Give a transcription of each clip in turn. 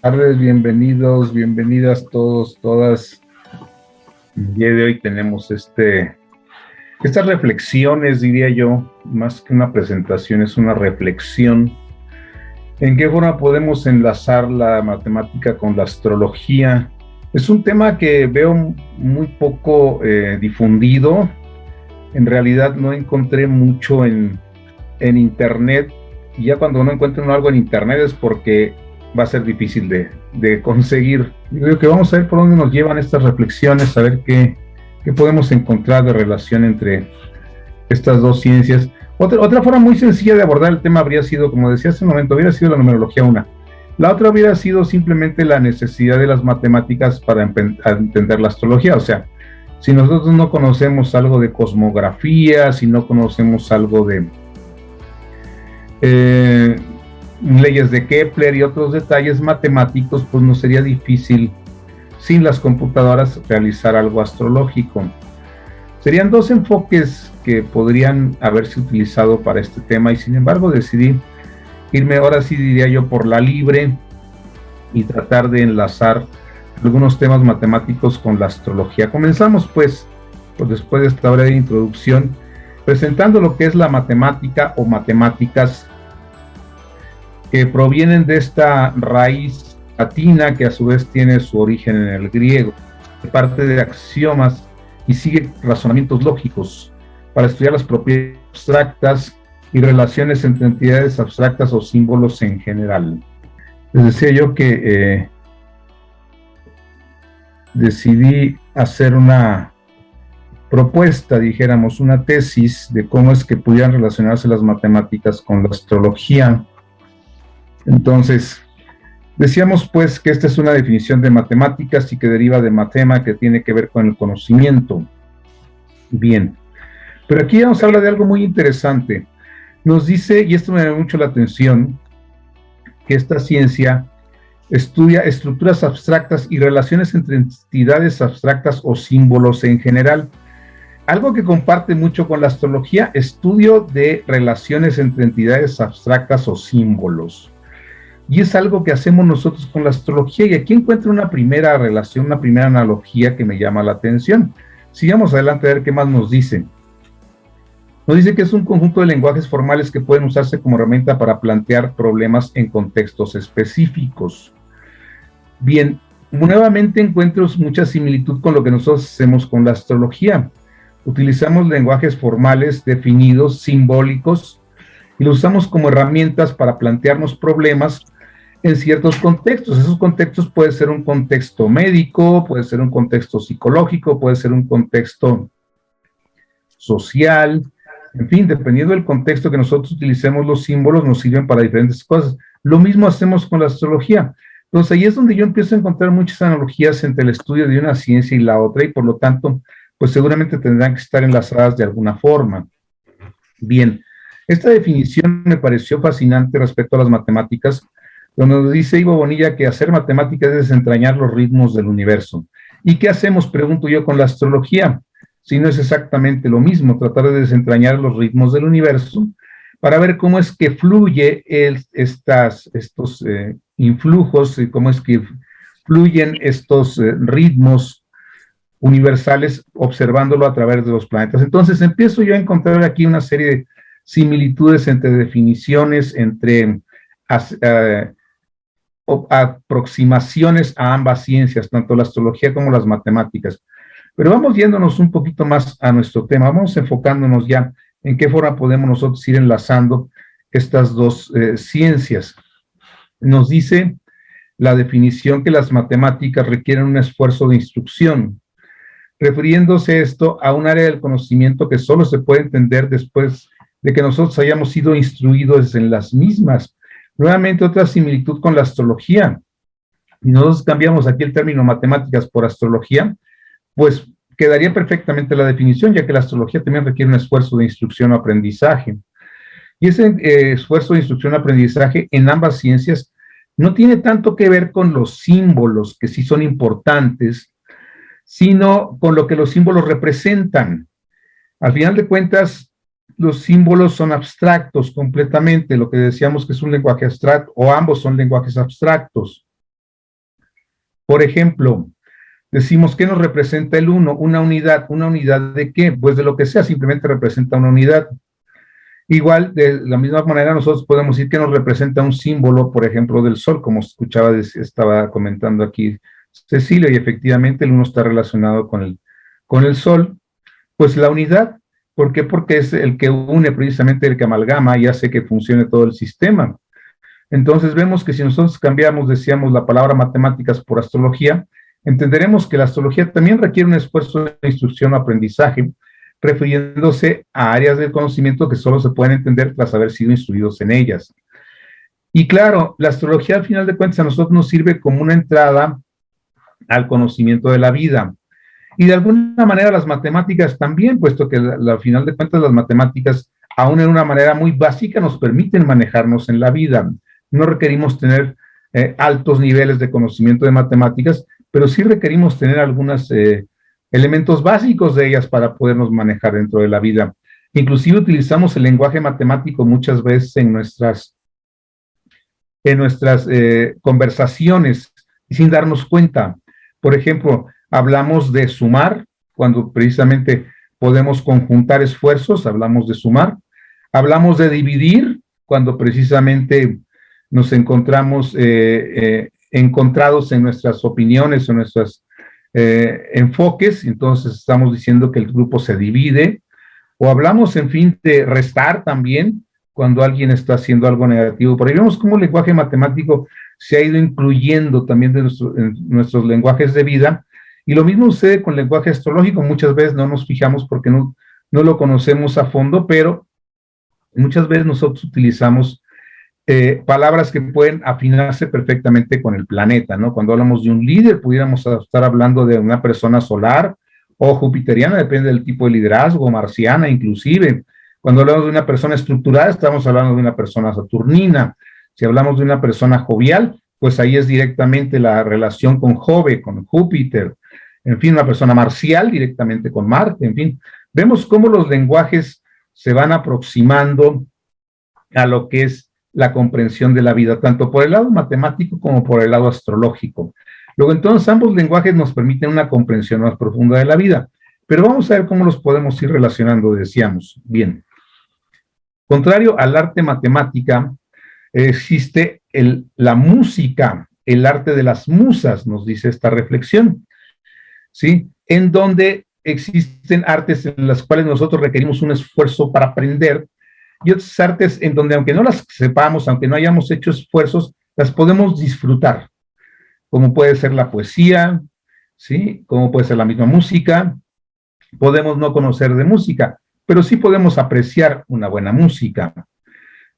Tardes, bienvenidos, bienvenidas todos, todas. El día de hoy tenemos estas reflexiones, diría yo, más que una presentación, es una reflexión. ¿En qué forma podemos enlazar la matemática con la astrología? Es un tema que veo muy poco difundido. En realidad no encontré mucho en internet, y ya cuando no encuentro algo en internet es porque va a ser difícil de conseguir. Yo creo que vamos a ver por dónde nos llevan estas reflexiones, a ver qué podemos encontrar de relación entre estas dos ciencias. Otra forma muy sencilla de abordar el tema habría sido, como decía hace un momento, hubiera sido la numerología una. La otra hubiera sido simplemente la necesidad de las matemáticas para entender la astrología. O sea, si nosotros no conocemos algo de cosmografía, si no conocemos algo de leyes de Kepler y otros detalles matemáticos, pues nos sería difícil sin las computadoras realizar algo astrológico. Serían dos enfoques que podrían haberse utilizado para este tema, y sin embargo decidí irme, ahora sí diría yo, por la libre y tratar de enlazar algunos temas matemáticos con la astrología. Comenzamos pues después de esta breve introducción, presentando lo que es la matemática o matemáticas, que provienen de esta raíz latina que a su vez tiene su origen en el griego, parte de axiomas y sigue razonamientos lógicos para estudiar las propiedades abstractas y relaciones entre entidades abstractas o símbolos en general. Les decía yo que decidí hacer una propuesta, dijéramos, una tesis de cómo es que pudieran relacionarse las matemáticas con la astrología. Entonces, decíamos pues que esta es una definición de matemáticas y que deriva de matema, que tiene que ver con el conocimiento. Bien, pero aquí ya nos habla de algo muy interesante. Nos dice, y esto me llama mucho la atención, que esta ciencia estudia estructuras abstractas y relaciones entre entidades abstractas o símbolos en general. Algo que comparte mucho con la astrología, estudio de relaciones entre entidades abstractas o símbolos. Y es algo que hacemos nosotros con la astrología, y aquí encuentro una primera relación, una primera analogía que me llama la atención. Sigamos adelante a ver qué más nos dice. Nos dice que es un conjunto de lenguajes formales que pueden usarse como herramienta para plantear problemas en contextos específicos. Bien, nuevamente encuentro mucha similitud con lo que nosotros hacemos con la astrología. Utilizamos lenguajes formales definidos, simbólicos, y los usamos como herramientas para plantearnos problemas en ciertos contextos. Esos contextos puede ser un contexto médico, puede ser un contexto psicológico, puede ser un contexto social, en fin, dependiendo del contexto que nosotros utilicemos, los símbolos nos sirven para diferentes cosas. Lo mismo hacemos con la astrología. Entonces ahí es donde yo empiezo a encontrar muchas analogías entre el estudio de una ciencia y la otra, y por lo tanto, pues seguramente tendrán que estar enlazadas de alguna forma. Bien, esta definición me pareció fascinante respecto a las matemáticas, donde nos dice Ivo Bonilla que hacer matemáticas es desentrañar los ritmos del universo. ¿Y qué hacemos, pregunto yo, con la astrología? Si no es exactamente lo mismo, tratar de desentrañar los ritmos del universo para ver cómo es que fluye estos influjos, y cómo es que fluyen estos ritmos universales, observándolo a través de los planetas. Entonces empiezo yo a encontrar aquí una serie de similitudes entre definiciones, entre aproximaciones a ambas ciencias, tanto la astrología como las matemáticas. Pero vamos yéndonos un poquito más a nuestro tema, vamos enfocándonos ya en qué forma podemos nosotros ir enlazando estas dos ciencias. Nos dice la definición que las matemáticas requieren un esfuerzo de instrucción, refiriéndose esto a un área del conocimiento que solo se puede entender después de que nosotros hayamos sido instruidos en las mismas. Nuevamente otra similitud con la astrología. Y nosotros cambiamos aquí el término matemáticas por astrología, pues quedaría perfectamente la definición, ya que la astrología también requiere un esfuerzo de instrucción o aprendizaje. Y ese esfuerzo de instrucción o aprendizaje en ambas ciencias no tiene tanto que ver con los símbolos, que sí son importantes, sino con lo que los símbolos representan. Al final de cuentas, los símbolos son abstractos completamente, lo que decíamos que es un lenguaje abstracto, o ambos son lenguajes abstractos. Por ejemplo, decimos, ¿qué nos representa el uno? Una unidad ¿de qué? Pues de lo que sea, simplemente representa una unidad. Igual, de la misma manera, nosotros podemos decir que nos representa un símbolo, por ejemplo, del sol, como escuchaba, estaba comentando aquí Cecilia, y efectivamente el uno está relacionado con el sol. Pues la unidad, ¿por qué? Porque es el que une, precisamente el que amalgama y hace que funcione todo el sistema. Entonces vemos que si nosotros cambiamos, decíamos, la palabra matemáticas por astrología, entenderemos que la astrología también requiere un esfuerzo de instrucción o aprendizaje, refiriéndose a áreas del conocimiento que solo se pueden entender tras haber sido instruidos en ellas. Y claro, la astrología al final de cuentas a nosotros nos sirve como una entrada al conocimiento de la vida. Y de alguna manera las matemáticas también, puesto que al final de cuentas las matemáticas, aún en una manera muy básica, nos permiten manejarnos en la vida. No requerimos tener altos niveles de conocimiento de matemáticas, pero sí requerimos tener algunos elementos básicos de ellas para podernos manejar dentro de la vida. Inclusive utilizamos el lenguaje matemático muchas veces en nuestras conversaciones sin darnos cuenta. Por ejemplo, hablamos de sumar, cuando precisamente podemos conjuntar esfuerzos, hablamos de sumar. Hablamos de dividir, cuando precisamente nos encontramos encontrados en nuestras opiniones o nuestros enfoques, entonces estamos diciendo que el grupo se divide. O hablamos, en fin, de restar también, cuando alguien está haciendo algo negativo. Por ahí vemos cómo el lenguaje matemático se ha ido incluyendo también en nuestros lenguajes de vida, y lo mismo sucede con el lenguaje astrológico. Muchas veces no nos fijamos porque no lo conocemos a fondo, pero muchas veces nosotros utilizamos palabras que pueden afinarse perfectamente con el planeta, ¿no? Cuando hablamos de un líder, pudiéramos estar hablando de una persona solar o jupiteriana, depende del tipo de liderazgo, marciana inclusive. Cuando hablamos de una persona estructurada, estamos hablando de una persona saturnina. Si hablamos de una persona jovial, pues ahí es directamente la relación con Jove, con Júpiter. En fin, una persona marcial directamente con Marte. En fin, vemos cómo los lenguajes se van aproximando a lo que es la comprensión de la vida, tanto por el lado matemático como por el lado astrológico. Luego, entonces, ambos lenguajes nos permiten una comprensión más profunda de la vida, pero vamos a ver cómo los podemos ir relacionando, decíamos. Bien, contrario al arte matemática, existe la música, el arte de las musas, nos dice esta reflexión, ¿sí? En donde existen artes en las cuales nosotros requerimos un esfuerzo para aprender, y otras artes en donde, aunque no las sepamos, aunque no hayamos hecho esfuerzos, las podemos disfrutar, como puede ser la poesía, ¿sí? Como puede ser la misma música. Podemos no conocer de música, pero sí podemos apreciar una buena música.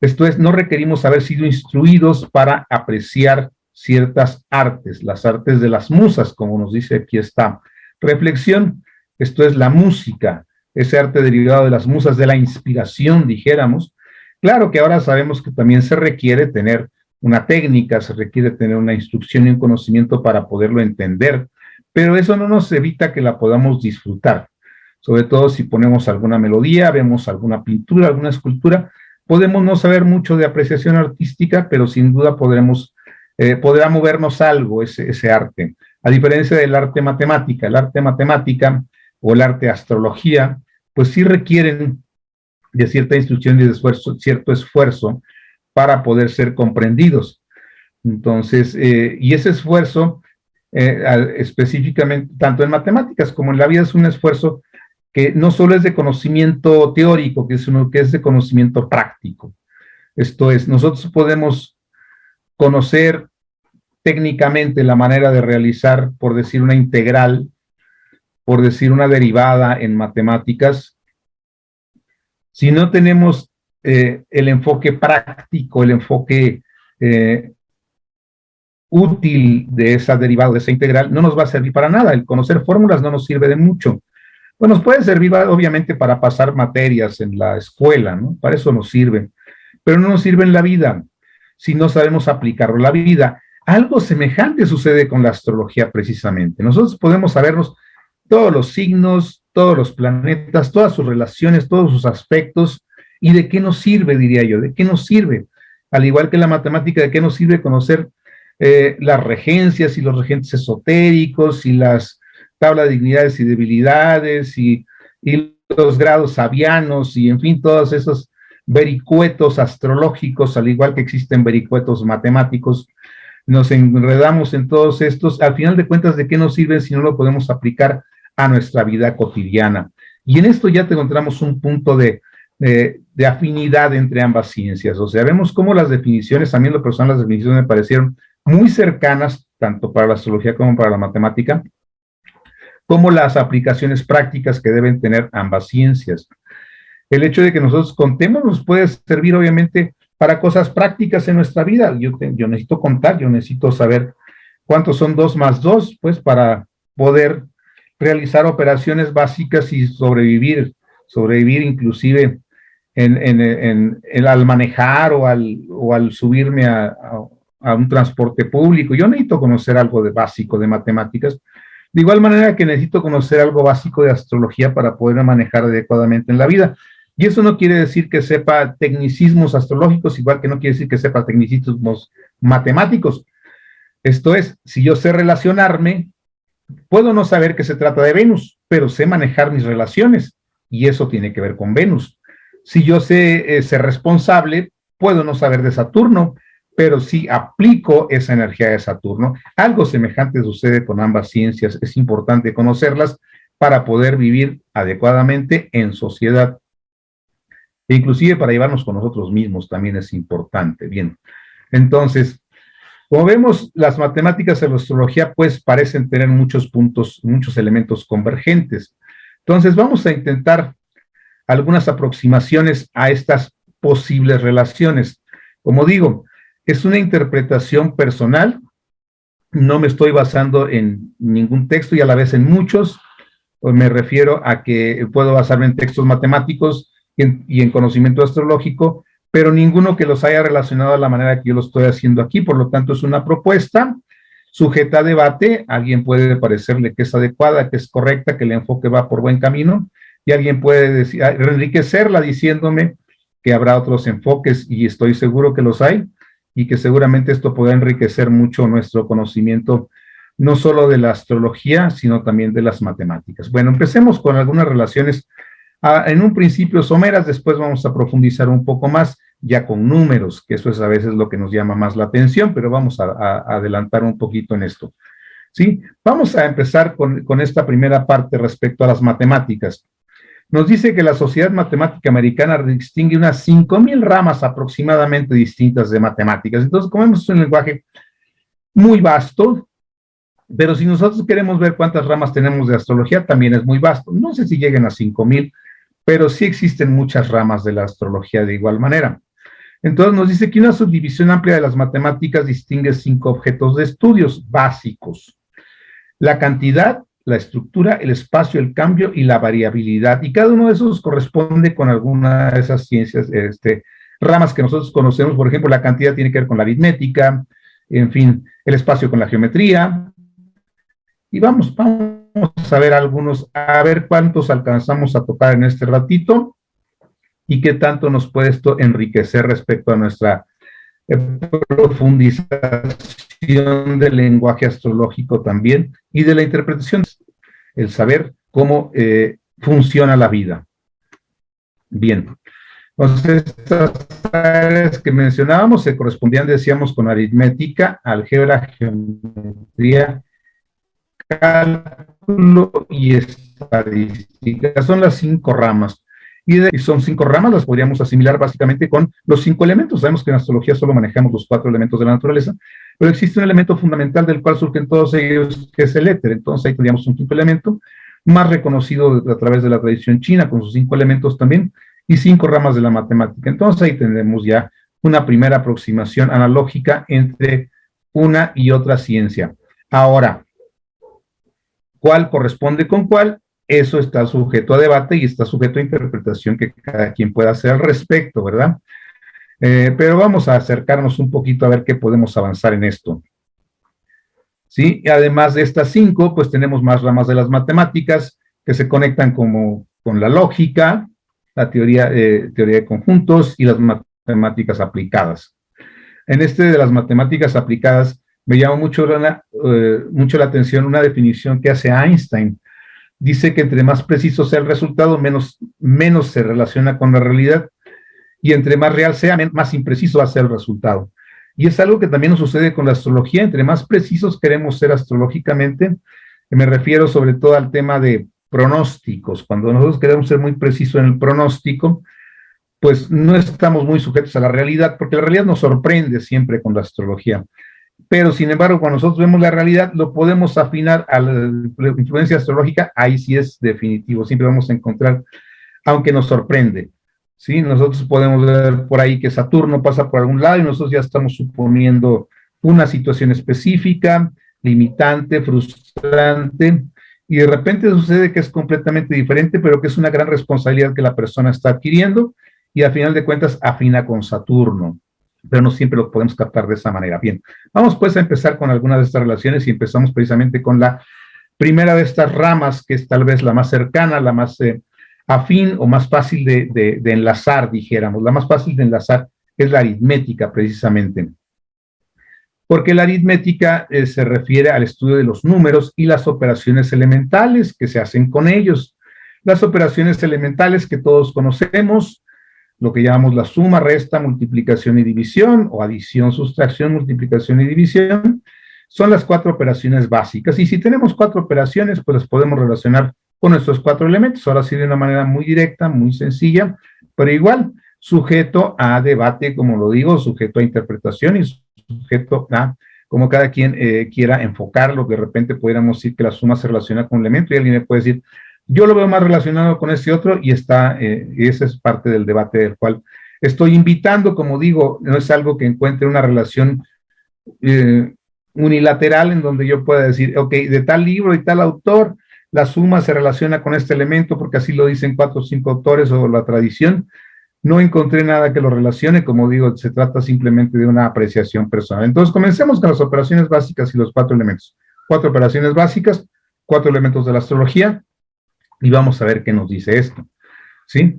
Esto es, no requerimos haber sido instruidos para apreciar ciertas artes, las artes de las musas, como nos dice aquí esta reflexión. Esto es la música, ese arte derivado de las musas, de la inspiración, dijéramos. Claro que ahora sabemos que también se requiere tener una técnica, se requiere tener una instrucción y un conocimiento para poderlo entender, pero eso no nos evita que la podamos disfrutar. Sobre todo si ponemos alguna melodía, vemos alguna pintura, alguna escultura, podemos no saber mucho de apreciación artística, pero sin duda podrá movernos algo ese arte. A diferencia del arte matemática, o el arte astrología, pues sí requieren de cierta instrucción y de cierto esfuerzo para poder ser comprendidos. Entonces, y ese esfuerzo, específicamente, tanto en matemáticas como en la vida, es un esfuerzo que no solo es de conocimiento teórico, sino que es de conocimiento práctico. Esto es, nosotros podemos conocer técnicamente la manera de realizar, por decir, una integral, por decir, una derivada en matemáticas. Si no tenemos el enfoque práctico, el enfoque útil de esa derivada, de esa integral, no nos va a servir para nada. El conocer fórmulas no nos sirve de mucho. Pues nos puede servir, obviamente, para pasar materias en la escuela, ¿no? Para eso nos sirve, pero no nos sirve en la vida, si no sabemos aplicarlo a la vida. Algo semejante sucede con la astrología, precisamente. Nosotros podemos sabernos todos los signos, todos los planetas, todas sus relaciones, todos sus aspectos, y ¿de qué nos sirve, diría yo? ¿De qué nos sirve? Al igual que la matemática, ¿de qué nos sirve conocer las regencias y los regentes esotéricos y las tablas de dignidades y debilidades y los grados sabianos y en fin, todos esos vericuetos astrológicos, al igual que existen vericuetos matemáticos, nos enredamos en todos estos. Al final de cuentas, ¿de qué nos sirven si no lo podemos aplicar a nuestra vida cotidiana? Y en esto ya te encontramos un punto de afinidad entre ambas ciencias. O sea, vemos cómo las definiciones, a mí en lo personal las definiciones me parecieron muy cercanas, tanto para la astrología como para la matemática, como las aplicaciones prácticas que deben tener ambas ciencias. El hecho de que nosotros contemos nos puede servir, obviamente, para cosas prácticas en nuestra vida. Yo necesito contar, yo necesito saber cuántos son 2 más 2, pues para poder realizar operaciones básicas y sobrevivir inclusive al manejar o al subirme a un transporte público. Yo necesito conocer algo de básico de matemáticas, de igual manera que necesito conocer algo básico de astrología para poder manejar adecuadamente en la vida. Y eso no quiere decir que sepa tecnicismos astrológicos, igual que no quiere decir que sepa tecnicismos matemáticos. Esto es, si yo sé relacionarme, puedo no saber que se trata de Venus, pero sé manejar mis relaciones, y eso tiene que ver con Venus. Si yo sé ser responsable, puedo no saber de Saturno, pero sí aplico esa energía de Saturno. Algo semejante sucede con ambas ciencias, es importante conocerlas para poder vivir adecuadamente en sociedad. E inclusive para llevarnos con nosotros mismos también es importante. Bien, entonces, como vemos, las matemáticas y la astrología pues parecen tener muchos puntos, muchos elementos convergentes. Entonces, vamos a intentar algunas aproximaciones a estas posibles relaciones. Como digo, es una interpretación personal, no me estoy basando en ningún texto y a la vez en muchos, me refiero a que puedo basarme en textos matemáticos y en conocimiento astrológico, pero ninguno que los haya relacionado a la manera que yo lo estoy haciendo aquí. Por lo tanto, es una propuesta sujeta a debate. Alguien puede parecerle que es adecuada, que es correcta, que el enfoque va por buen camino, y alguien puede decir, enriquecerla diciéndome que habrá otros enfoques, y estoy seguro que los hay, y que seguramente esto podrá enriquecer mucho nuestro conocimiento, no solo de la astrología, sino también de las matemáticas. Bueno, empecemos con algunas relaciones en un principio someras, después vamos a profundizar un poco más ya con números, que eso es a veces lo que nos llama más la atención, pero vamos a adelantar un poquito en esto. ¿Sí? Vamos a empezar con esta primera parte respecto a las matemáticas. Nos dice que la Sociedad Matemática Americana distingue unas 5,000 ramas aproximadamente distintas de matemáticas. Entonces, como vemos, es un lenguaje muy vasto, pero si nosotros queremos ver cuántas ramas tenemos de astrología, también es muy vasto. No sé si lleguen a 5,000, pero sí existen muchas ramas de la astrología de igual manera. Entonces nos dice que una subdivisión amplia de las matemáticas distingue 5 objetos de estudios básicos: la cantidad, la estructura, el espacio, el cambio y la variabilidad. Y cada uno de esos corresponde con alguna de esas ciencias, ramas que nosotros conocemos. Por ejemplo, la cantidad tiene que ver con la aritmética, en fin, el espacio con la geometría. Y vamos a ver a ver cuántos alcanzamos a tocar en este ratito y qué tanto nos puede esto enriquecer respecto a nuestra profundización del lenguaje astrológico también y de la interpretación, el saber cómo funciona la vida. Bien, entonces estas áreas que mencionábamos se correspondían, decíamos, con aritmética, álgebra, geometría, cálculo y estadística. Son las 5 ramas. Y son 5 ramas, las podríamos asimilar básicamente con los 5 elementos. Sabemos que en astrología solo manejamos los 4 elementos de la naturaleza, pero existe un elemento fundamental del cual surgen todos ellos, que es el éter. Entonces ahí tendríamos un 5 elemento, más reconocido a través de la tradición china, con sus 5 elementos también, y 5 ramas de la matemática. Entonces ahí tendremos ya una primera aproximación analógica entre una y otra ciencia. Ahora, ¿cuál corresponde con cuál? Eso está sujeto a debate y está sujeto a interpretación que cada quien pueda hacer al respecto, ¿verdad? Pero vamos a acercarnos un poquito a ver qué podemos avanzar en esto. ¿Sí? Y además de estas 5, pues tenemos más ramas de las matemáticas que se conectan con la lógica, la teoría de conjuntos y las matemáticas aplicadas. En este de las matemáticas aplicadas, Me llama mucho la atención una definición que hace Einstein. Dice que entre más preciso sea el resultado, menos se relaciona con la realidad, y entre más real sea, más impreciso va a ser el resultado. Y es algo que también nos sucede con la astrología. Entre más precisos queremos ser astrológicamente, me refiero sobre todo al tema de pronósticos. Cuando nosotros queremos ser muy precisos en el pronóstico, pues no estamos muy sujetos a la realidad, porque la realidad nos sorprende siempre con la astrología. Pero, sin embargo, cuando nosotros vemos la realidad, lo podemos afinar a la influencia astrológica, ahí sí es definitivo, siempre vamos a encontrar, aunque nos sorprende, ¿sí? Nosotros podemos ver por ahí que Saturno pasa por algún lado y nosotros ya estamos suponiendo una situación específica, limitante, frustrante, y de repente sucede que es completamente diferente, pero que es una gran responsabilidad que la persona está adquiriendo, y al final de cuentas afina con Saturno, pero no siempre lo podemos captar de esa manera. Bien, vamos pues a empezar con algunas de estas relaciones, y empezamos precisamente con la primera de estas ramas, que es tal vez la más cercana, la más afín o más fácil de enlazar, dijéramos. La más fácil de enlazar es la aritmética, precisamente. Porque la aritmética se refiere al estudio de los números y las operaciones elementales que se hacen con ellos. Las operaciones elementales que todos conocemos, lo que llamamos la suma, resta, multiplicación y división, o adición, sustracción, multiplicación y división, son las 4 operaciones básicas. Y si tenemos 4 operaciones, pues las podemos relacionar con nuestros 4 elementos. Ahora sí, de una manera muy directa, muy sencilla, pero igual sujeto a debate, como lo digo, sujeto a interpretación y sujeto a como cada quien quiera enfocarlo. De repente pudiéramos decir que la suma se relaciona con un elemento y alguien me puede decir, yo lo veo más relacionado con este otro, y esa es parte del debate del cual estoy invitando. Como digo, no es algo que encuentre una relación unilateral en donde yo pueda decir, ok, de tal libro y tal autor, la suma se relaciona con este elemento porque así lo dicen 4 o 5 autores o la tradición. No encontré nada que lo relacione. Como digo, se trata simplemente de una apreciación personal. Entonces, comencemos con las operaciones básicas y los 4 elementos. 4 operaciones básicas, 4 elementos de la astrología, y vamos a ver qué nos dice esto, ¿sí?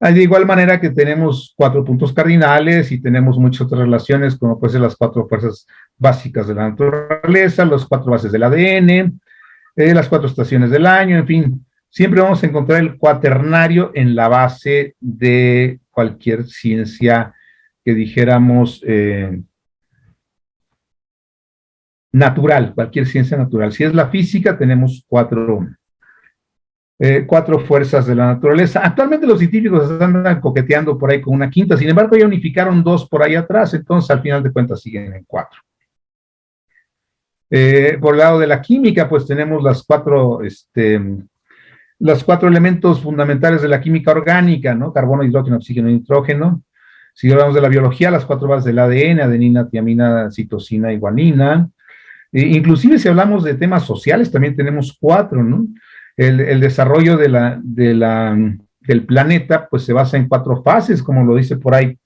De igual manera que tenemos 4 puntos cardinales y tenemos muchas otras relaciones, como pueden ser las 4 fuerzas básicas de la naturaleza, las 4 bases del ADN, las 4 estaciones del año, en fin. Siempre vamos a encontrar el cuaternario en la base de cualquier ciencia que dijéramos natural, cualquier ciencia natural. Si es la física, tenemos 4 fuerzas de la naturaleza. Actualmente los científicos andan coqueteando por ahí con una quinta, sin embargo ya unificaron 2 por ahí atrás, entonces al final de cuentas siguen en 4. Por el lado de la química, pues tenemos los 4 elementos fundamentales de la química orgánica, ¿no? Carbono, hidrógeno, oxígeno y nitrógeno. Si hablamos de la biología, las 4 bases del ADN, adenina, tiamina, citosina y guanina. Inclusive si hablamos de temas sociales, también tenemos 4, ¿no? El desarrollo del planeta, pues se basa en 4 fases, como lo dice por ahí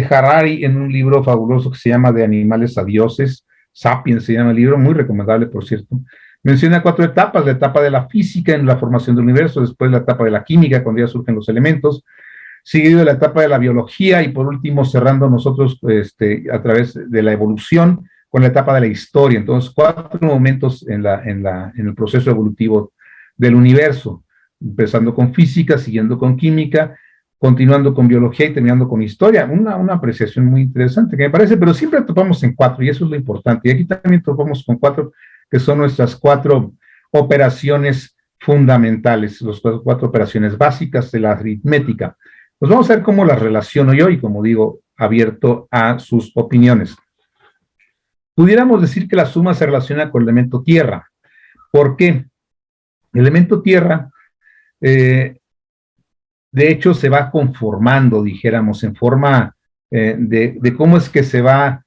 Harari en un libro fabuloso que se llama De animales a dioses, Sapiens se llama el libro, muy recomendable, por cierto. Menciona 4 etapas: la etapa de la física en la formación del universo, después la etapa de la química, cuando ya surgen los elementos, seguido de la etapa de la biología, y por último cerrando nosotros a través de la evolución con la etapa de la historia. Entonces, 4 momentos en el proceso evolutivo del universo, empezando con física, siguiendo con química, continuando con biología y terminando con historia. Una apreciación muy interesante que me parece, pero siempre topamos en 4 y eso es lo importante. Y aquí también topamos con 4, que son nuestras 4 operaciones fundamentales, las 4 operaciones básicas de la aritmética. Pues vamos a ver cómo las relaciono yo y, como digo, abierto a sus opiniones. Pudiéramos decir que la suma se relaciona con el elemento tierra. ¿Por qué? El elemento tierra, de hecho, se va conformando, dijéramos, en forma de cómo es que se va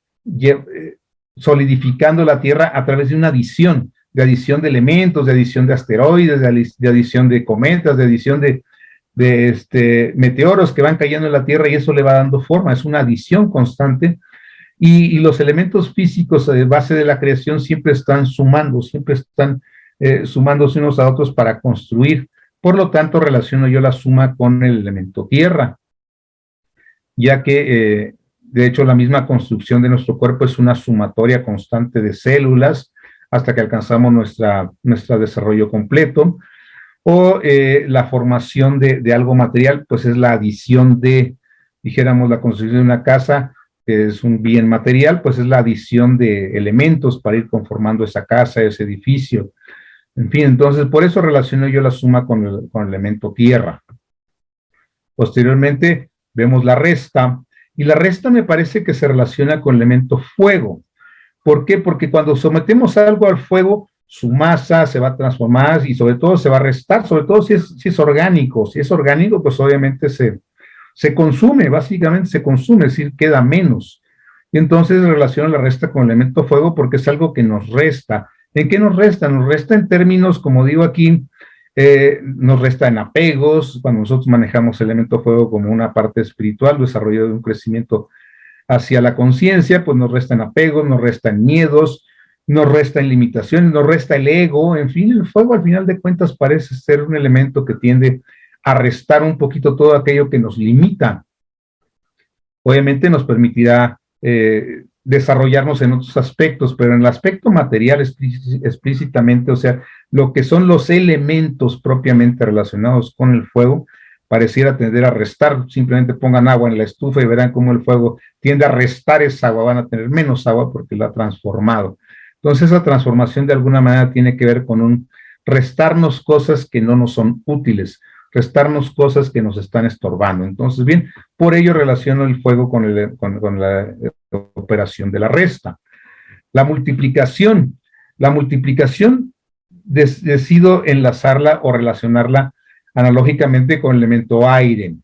solidificando la Tierra a través de una adición de elementos, de adición de asteroides, de adición de cometas, de adición de meteoros que van cayendo en la Tierra, y eso le va dando forma. Es una adición constante, y los elementos físicos de base de la creación siempre están sumando, siempre están sumándose unos a otros para construir. Por lo tanto, relaciono yo la suma con el elemento tierra, ya que de hecho, la misma construcción de nuestro cuerpo es una sumatoria constante de células hasta que alcanzamos nuestro desarrollo completo. O la formación de algo material, pues es la adición de, dijéramos, la construcción de una casa, que es un bien material, pues es la adición de elementos para ir conformando esa casa, ese edificio. En fin, entonces por eso relaciono yo la suma con el elemento tierra. Posteriormente vemos la resta, y la resta me parece que se relaciona con el elemento fuego. ¿Por qué? Porque cuando sometemos algo al fuego, su masa se va a transformar y sobre todo se va a restar, sobre todo si es orgánico. Si es orgánico, pues obviamente se consume, básicamente se consume, es decir, queda menos. Y entonces relaciona la resta con el elemento fuego porque es algo que nos resta. ¿En qué nos resta? Nos resta en términos, como digo aquí, nos resta en apegos, cuando nosotros manejamos el elemento fuego como una parte espiritual, desarrollo de un crecimiento hacia la conciencia, pues nos restan apegos, nos restan miedos, nos restan limitaciones, nos resta el ego, en fin, el fuego al final de cuentas parece ser un elemento que tiende a restar un poquito todo aquello que nos limita. Obviamente nos permitirá desarrollarnos en otros aspectos, pero en el aspecto material explícitamente, o sea, lo que son los elementos propiamente relacionados con el fuego, pareciera tender a restar. Simplemente pongan agua en la estufa y verán cómo el fuego tiende a restar esa agua, van a tener menos agua porque la ha transformado. Entonces esa transformación de alguna manera tiene que ver con un restarnos cosas que no nos son útiles, restarnos cosas que nos están estorbando. Entonces, bien, por ello relaciono el fuego con la operación de la resta. La multiplicación decido enlazarla o relacionarla analógicamente con el elemento aire.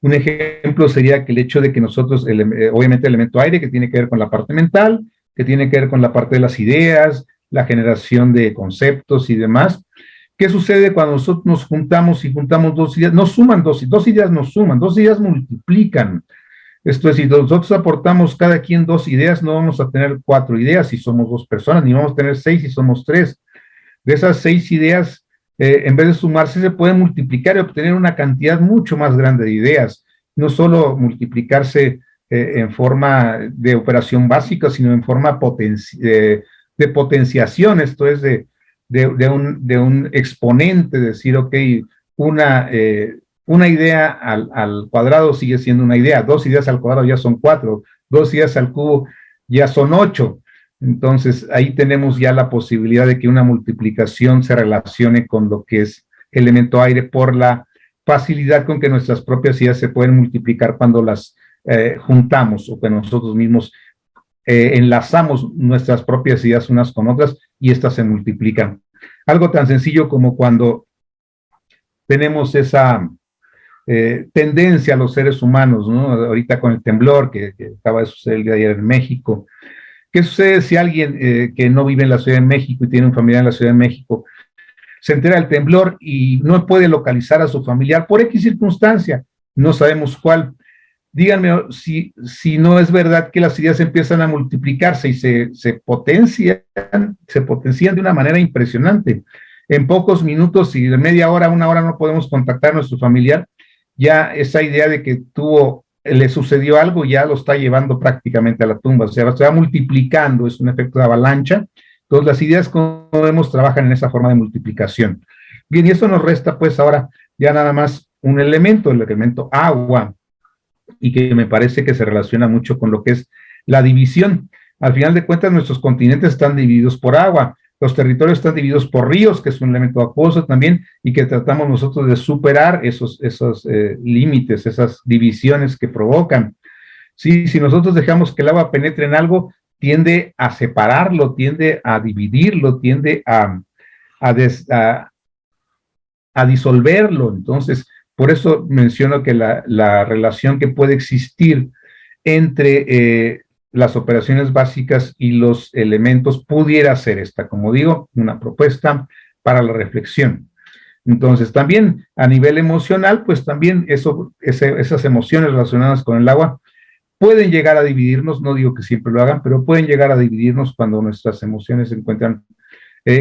Un ejemplo sería que el hecho de que nosotros, obviamente el elemento aire, que tiene que ver con la parte mental, que tiene que ver con la parte de las ideas, la generación de conceptos y demás. ¿Qué sucede cuando nosotros nos juntamos y juntamos dos ideas? No suman dos ideas, nos suman, dos ideas multiplican. Esto es, si nosotros aportamos cada quien dos ideas, no vamos a tener 4 ideas si somos 2 personas, ni vamos a tener 6 si somos 3. De esas 6 ideas, en vez de sumarse, se pueden multiplicar y obtener una cantidad mucho más grande de ideas. No solo multiplicarse en forma de operación básica, sino en forma de potenciación, esto es, de un exponente, decir, ok, una idea al cuadrado sigue siendo una idea, 2 ideas al cuadrado ya son 4, 2 ideas al cubo ya son 8. Entonces, ahí tenemos ya la posibilidad de que una multiplicación se relacione con lo que es elemento aire por la facilidad con que nuestras propias ideas se pueden multiplicar cuando las juntamos o que nosotros mismos enlazamos nuestras propias ideas unas con otras y estas se multiplican. Algo tan sencillo como cuando tenemos esa tendencia a los seres humanos, ¿no? Ahorita con el temblor que acaba de suceder el día de ayer en México. ¿Qué sucede si alguien que no vive en la Ciudad de México y tiene un familiar en la Ciudad de México se entera del temblor y no puede localizar a su familiar por X circunstancia? No sabemos cuál. Díganme si no es verdad que las ideas empiezan a multiplicarse y se potencian de una manera impresionante. En pocos minutos, si de media hora a una hora no podemos contactar a nuestro familiar, ya esa idea de que le sucedió algo ya lo está llevando prácticamente a la tumba, o sea, se va multiplicando, es un efecto de avalancha. Entonces las ideas, como vemos, trabajan en esa forma de multiplicación. Bien, y eso nos resta pues ahora ya nada más un elemento, el elemento agua, y que me parece que se relaciona mucho con lo que es la división. Al final de cuentas, nuestros continentes están divididos por agua, los territorios están divididos por ríos, que es un elemento acuoso también, y que tratamos nosotros de superar esos límites, esas divisiones que provocan. Sí, si nosotros dejamos que el agua penetre en algo, tiende a separarlo, tiende a dividirlo, tiende a disolverlo. Entonces, por eso menciono que la relación que puede existir entre las operaciones básicas y los elementos pudiera ser esta, como digo, una propuesta para la reflexión. Entonces, también a nivel emocional, pues también esas emociones relacionadas con el agua pueden llegar a dividirnos, no digo que siempre lo hagan, pero pueden llegar a dividirnos cuando nuestras emociones se encuentran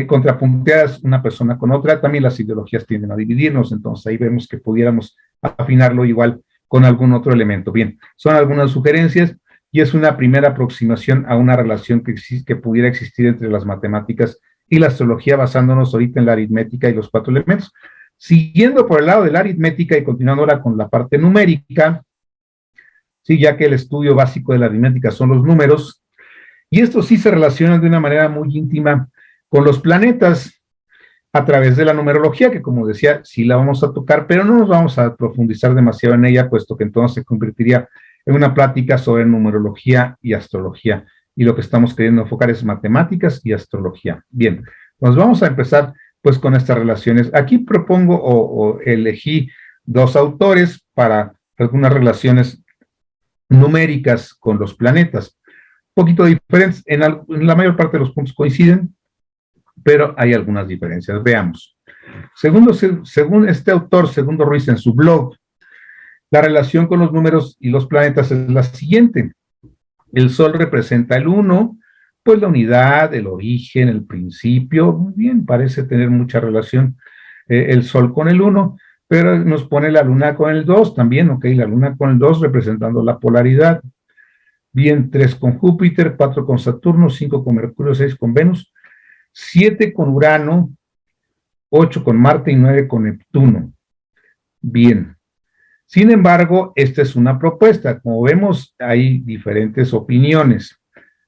contrapunteadas una persona con otra. También las ideologías tienden a dividirnos, entonces ahí vemos que pudiéramos afinarlo igual con algún otro elemento. Bien, son algunas sugerencias y es una primera aproximación a una relación que pudiera existir entre las matemáticas y la astrología, basándonos ahorita en la aritmética y los 4 elementos. Siguiendo por el lado de la aritmética y continuando ahora con la parte numérica, sí, ya que el estudio básico de la aritmética son los números, y estos sí se relacionan de una manera muy íntima con los planetas a través de la numerología, que como decía, sí la vamos a tocar, pero no nos vamos a profundizar demasiado en ella, puesto que entonces se convertiría en una plática sobre numerología y astrología, y lo que estamos queriendo enfocar es matemáticas y astrología. Bien, nos vamos a empezar pues con estas relaciones. Aquí propongo o elegí 2 autores para algunas relaciones numéricas con los planetas, un poquito diferentes, en la mayor parte de los puntos coinciden, pero hay algunas diferencias. Veamos. Según este autor, Segundo Ruiz, en su blog, la relación con los números y los planetas es la siguiente. El Sol representa el 1, pues la unidad, el origen, el principio. Muy bien, parece tener mucha relación el Sol con el 1, pero nos pone la Luna con el 2 también, ok, la Luna con el 2 representando la polaridad. Bien, 3 con Júpiter, 4 con Saturno, 5 con Mercurio, 6 con Venus, 7 con Urano, 8 con Marte y 9 con Neptuno. Bien. Sin embargo, esta es una propuesta. Como vemos, hay diferentes opiniones.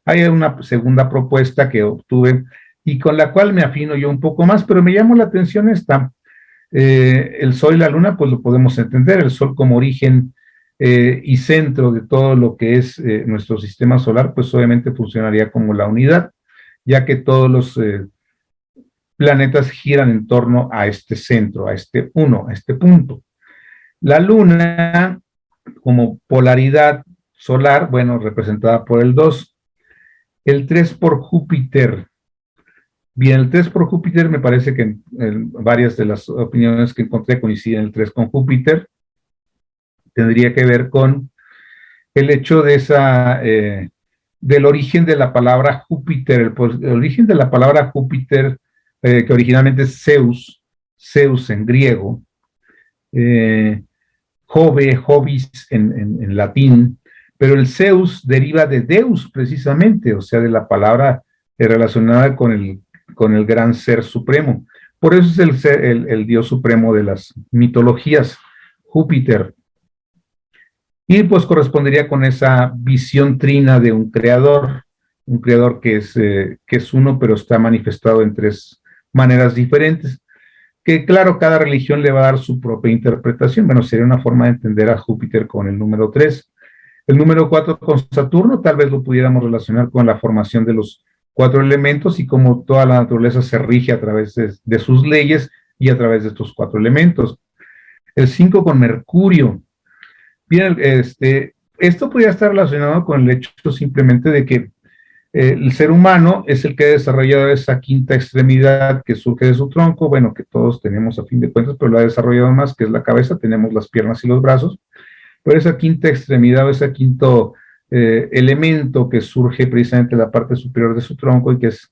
Hay una segunda propuesta que obtuve y con la cual me afino yo un poco más, pero me llamó la atención esta. El Sol y la Luna, pues lo podemos entender. El Sol como origen y centro de todo lo que es nuestro sistema solar, pues obviamente funcionaría como la unidad, ya que todos los planetas giran en torno a este centro, a este 1, a este punto. La Luna, como polaridad solar, bueno, representada por el 2. El 3 por Júpiter. Bien, el 3 por Júpiter, me parece que en varias de las opiniones que encontré coinciden el 3 con Júpiter. Tendría que ver con el hecho de del origen de la palabra Júpiter. El origen de la palabra Júpiter, que originalmente es Zeus en griego, Jove, Jovis en latín, pero el Zeus deriva de Deus precisamente, o sea, de la palabra relacionada con el gran ser supremo. Por eso es el dios supremo de las mitologías, Júpiter. Y pues correspondería con esa visión trina de un creador que es uno, pero está manifestado en 3 maneras diferentes, que claro, cada religión le va a dar su propia interpretación. Bueno, sería una forma de entender a Júpiter con el número 3. El número 4 con Saturno, tal vez lo pudiéramos relacionar con la formación de los 4 elementos y cómo toda la naturaleza se rige a través de sus leyes y a través de estos 4 elementos. El 5 con Mercurio. Bien, esto podría estar relacionado con el hecho simplemente de que el ser humano es el que ha desarrollado esa quinta extremidad que surge de su tronco, bueno, que todos tenemos a fin de cuentas, pero lo ha desarrollado más, que es la cabeza, tenemos las piernas y los brazos, pero esa quinta extremidad, ese quinto elemento que surge precisamente de la parte superior de su tronco y que es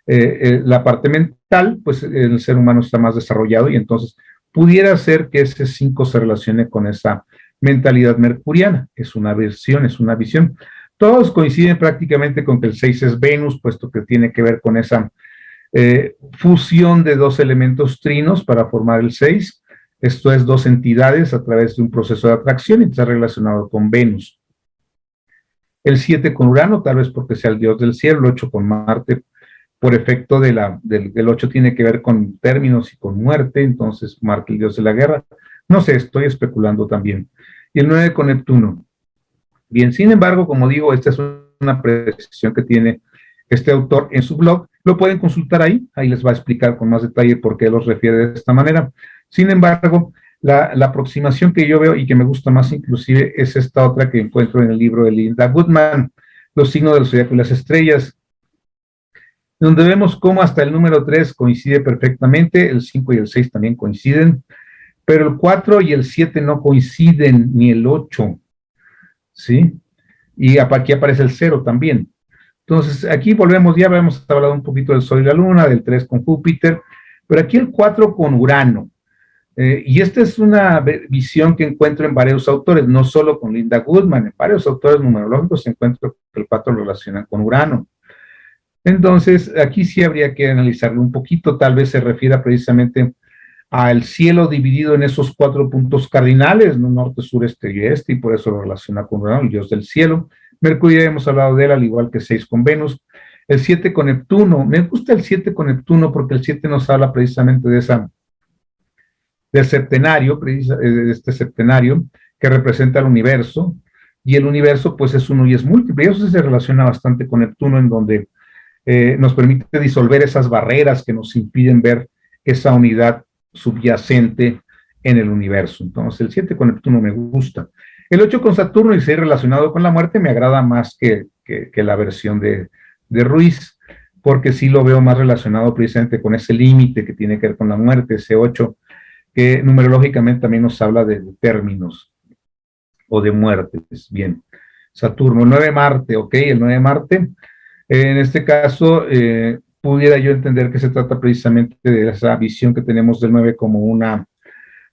la parte mental, pues el ser humano está más desarrollado y entonces pudiera ser que ese 5 se relacione con esa mentalidad mercuriana. Es una versión, es una visión. Todos coinciden prácticamente con que el 6 es Venus, puesto que tiene que ver con esa fusión de 2 elementos trinos para formar el 6. Esto es 2 entidades a través de un proceso de atracción y está relacionado con Venus. El 7 con Urano, tal vez porque sea el dios del cielo. El 8 con Marte, por efecto del 8 tiene que ver con términos y con muerte, entonces Marte, el dios de la guerra. No sé, estoy especulando también. Y el 9 con Neptuno. Bien, sin embargo, como digo, esta es una precisión que tiene este autor en su blog. Lo pueden consultar ahí les va a explicar con más detalle por qué los refiere de esta manera. Sin embargo, la aproximación que yo veo y que me gusta más inclusive es esta otra que encuentro en el libro de Linda Goodman, Los signos del zodiaco y las estrellas, donde vemos cómo hasta el número 3 coincide perfectamente, el 5 y el 6 también coinciden, pero el 4 y el 7 no coinciden, ni el 8, ¿sí? Y aquí aparece el 0 también. Entonces, aquí volvemos, ya habíamos hablado un poquito del Sol y la Luna, del 3 con Júpiter, pero aquí el 4 con Urano. Y esta es una visión que encuentro en varios autores, no solo con Linda Goodman, en varios autores numerológicos se encuentra que el 4 lo relaciona con Urano. Entonces, aquí sí habría que analizarlo un poquito, tal vez se refiera precisamente al cielo dividido en esos 4 puntos cardinales, ¿no? Norte, sur, este y oeste, y por eso lo relaciona con Urano, el dios del cielo. Mercurio, ya hemos hablado de él, al igual que 6 con Venus. El 7 con Neptuno, me gusta el 7 con Neptuno porque el 7 nos habla precisamente de esa, del septenario, de este septenario, que representa el universo, y el universo pues es uno y es múltiple, y eso se relaciona bastante con Neptuno, en donde nos permite disolver esas barreras que nos impiden ver esa unidad subyacente en el universo. Entonces, el 7 con Neptuno me gusta. El 8 con Saturno y 6 relacionado con la muerte me agrada más que la versión de Ruiz, porque sí lo veo más relacionado precisamente con ese límite que tiene que ver con la muerte, ese 8, que numerológicamente también nos habla de términos o de muertes. Bien, Saturno, 9 Marte, ok, el 9 Marte. En este caso, pudiera yo entender que se trata precisamente de esa visión que tenemos del 9 como una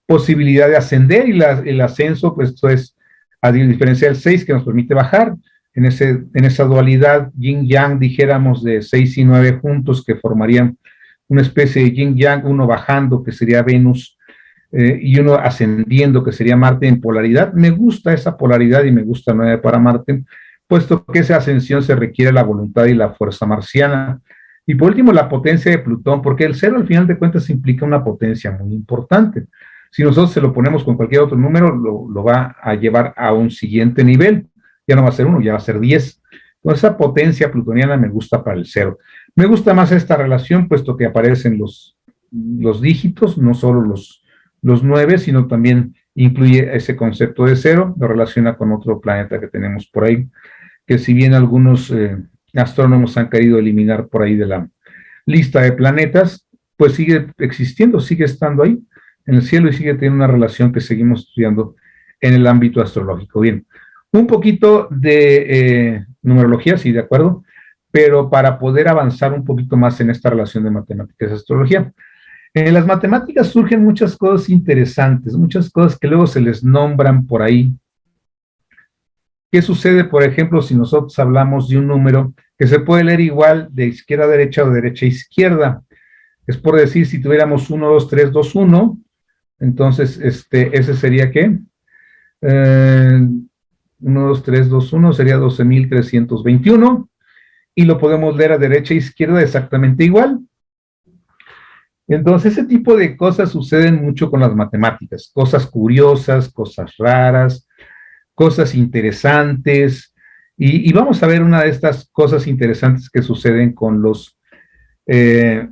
posibilidad de ascender, y el ascenso, pues esto es a diferencia del 6 que nos permite bajar, en esa dualidad yin-yang, dijéramos, de 6 y 9 juntos, que formarían una especie de yin-yang, uno bajando, que sería Venus, y uno ascendiendo, que sería Marte en polaridad. Me gusta esa polaridad y me gusta 9 para Marte, puesto que esa ascensión se requiere la voluntad y la fuerza marciana. Y por último, la potencia de Plutón, porque el 0 al final de cuentas implica una potencia muy importante. Si nosotros se lo ponemos con cualquier otro número, lo va a llevar a un siguiente nivel. Ya no va a ser 1, ya va a ser 10. Entonces, esa potencia plutoniana me gusta para el 0. Me gusta más esta relación, puesto que aparecen los dígitos, no solo los 9, sino también incluye ese concepto de 0, lo relaciona con otro planeta que tenemos por ahí, que si bien algunos astrónomos han querido eliminar por ahí de la lista de planetas, pues sigue existiendo, sigue estando ahí en el cielo y sigue teniendo una relación que seguimos estudiando en el ámbito astrológico. Bien, un poquito de numerología, sí, de acuerdo, pero para poder avanzar un poquito más en esta relación de matemáticas y astrología. En las matemáticas surgen muchas cosas interesantes, muchas cosas que luego se les nombran por ahí. ¿Qué sucede, por ejemplo, si nosotros hablamos de un número que se puede leer igual de izquierda a derecha o de derecha a izquierda? Es por decir, si tuviéramos 1, 2, 3, 2, 1, entonces ese sería ¿qué? 1, 2, 3, 2, 1 sería 12.321, y lo podemos leer a derecha e izquierda exactamente igual. Entonces, ese tipo de cosas suceden mucho con las matemáticas, cosas curiosas, cosas raras, cosas interesantes, y vamos a ver una de estas cosas interesantes que suceden eh,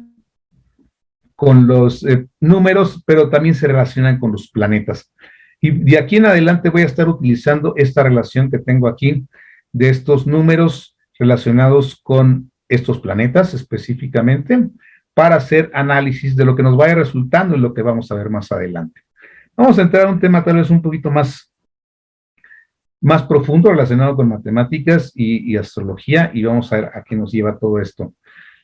con los números, pero también se relacionan con los planetas. Y de aquí en adelante voy a estar utilizando esta relación que tengo aquí de estos números relacionados con estos planetas específicamente, para hacer análisis de lo que nos vaya resultando y lo que vamos a ver más adelante. Vamos a entrar a un tema tal vez un poquito más profundo relacionado con matemáticas y astrología, y vamos a ver a qué nos lleva todo esto,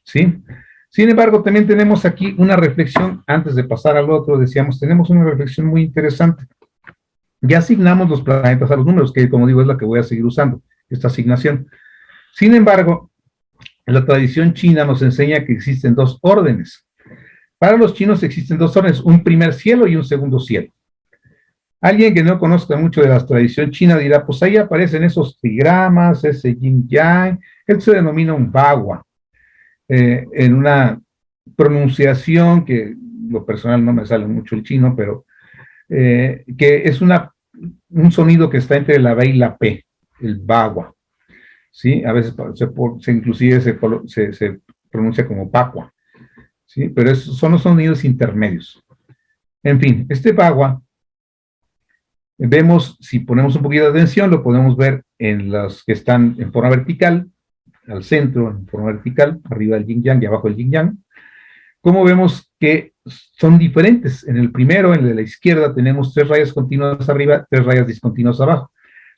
¿sí? Sin embargo, también tenemos aquí una reflexión, antes de pasar al otro, decíamos, tenemos una reflexión muy interesante. Ya asignamos los planetas a los números, que como digo es la que voy a seguir usando, esta asignación. Sin embargo, la tradición china nos enseña que existen 2 órdenes. Para los chinos existen 2 órdenes, un primer cielo y un segundo cielo. Alguien que no conozca mucho de la tradición china dirá, pues ahí aparecen esos trigramas, ese yin yang, esto se denomina un bagua, en una pronunciación que lo personal no me sale mucho el chino, pero que es un sonido que está entre la B y la P, el bagua, ¿sí? A veces inclusive se pronuncia como pacua, ¿sí? Pero son los sonidos intermedios. En fin, este bagua, vemos, si ponemos un poquito de atención, lo podemos ver en los que están en forma vertical, al centro, en forma vertical, arriba del yin yang y abajo del yin yang. Como vemos que son diferentes. En el primero, en el de la izquierda, tenemos 3 rayas continuas arriba, 3 rayas discontinuas abajo,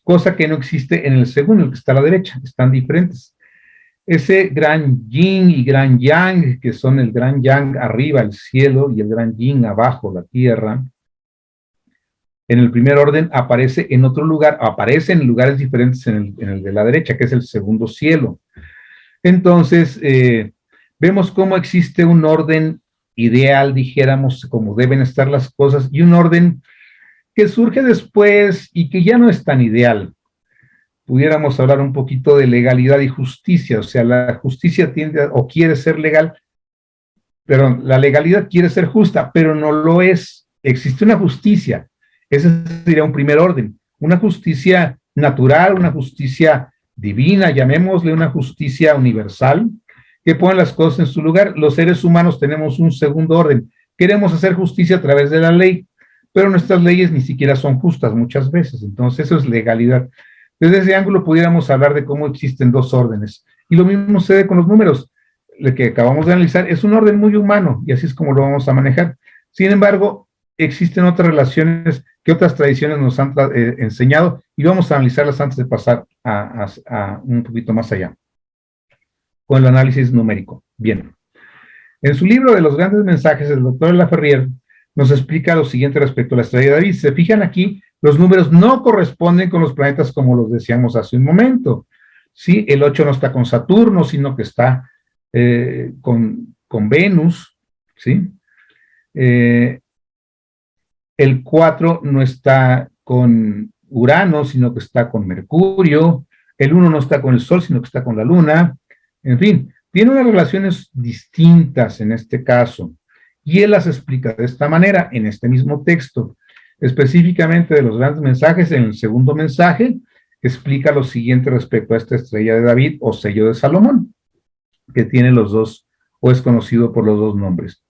cosa que no existe en el segundo, el que está a la derecha, están diferentes. Ese gran yin y gran yang, que son el gran yang arriba, el cielo, y el gran yin abajo, la tierra, en el primer orden aparece en otro lugar, aparece en lugares diferentes en el de la derecha, que es el segundo cielo. Entonces, vemos cómo existe un orden ideal, dijéramos, como deben estar las cosas, y un orden que surge después y que ya no es tan ideal. Pudiéramos hablar un poquito de legalidad y justicia, o sea, la justicia tiende o quiere ser legal, pero la legalidad quiere ser justa, pero no lo es. Existe una justicia, ese sería un primer orden, una justicia natural, una justicia divina, llamémosle una justicia universal, que pone las cosas en su lugar. Los seres humanos tenemos un segundo orden, queremos hacer justicia a través de la ley, pero nuestras leyes ni siquiera son justas muchas veces, entonces eso es legalidad. Desde ese ángulo pudiéramos hablar de cómo existen dos órdenes, y lo mismo sucede con los números, el que acabamos de analizar es un orden muy humano, y así es como lo vamos a manejar. Sin embargo, existen otras relaciones que otras tradiciones nos han enseñado, y vamos a analizarlas antes de pasar a un poquito más allá, con el análisis numérico. Bien. En su libro de los grandes mensajes, el doctor Laferrière nos explica lo siguiente respecto a la estrella de David. Se fijan aquí, los números no corresponden con los planetas como los decíamos hace un momento. ¿Sí? El 8 no está con Saturno, sino que está con Venus. ¿Sí? El 4 no está con Urano, sino que está con Mercurio. El 1 no está con el Sol, sino que está con la Luna. En fin, tiene unas relaciones distintas en este caso. Y él las explica de esta manera en este mismo texto. Específicamente de los grandes mensajes, en el segundo mensaje, explica lo siguiente respecto a esta estrella de David o sello de Salomón, que tiene los dos, o es conocido por los dos nombres.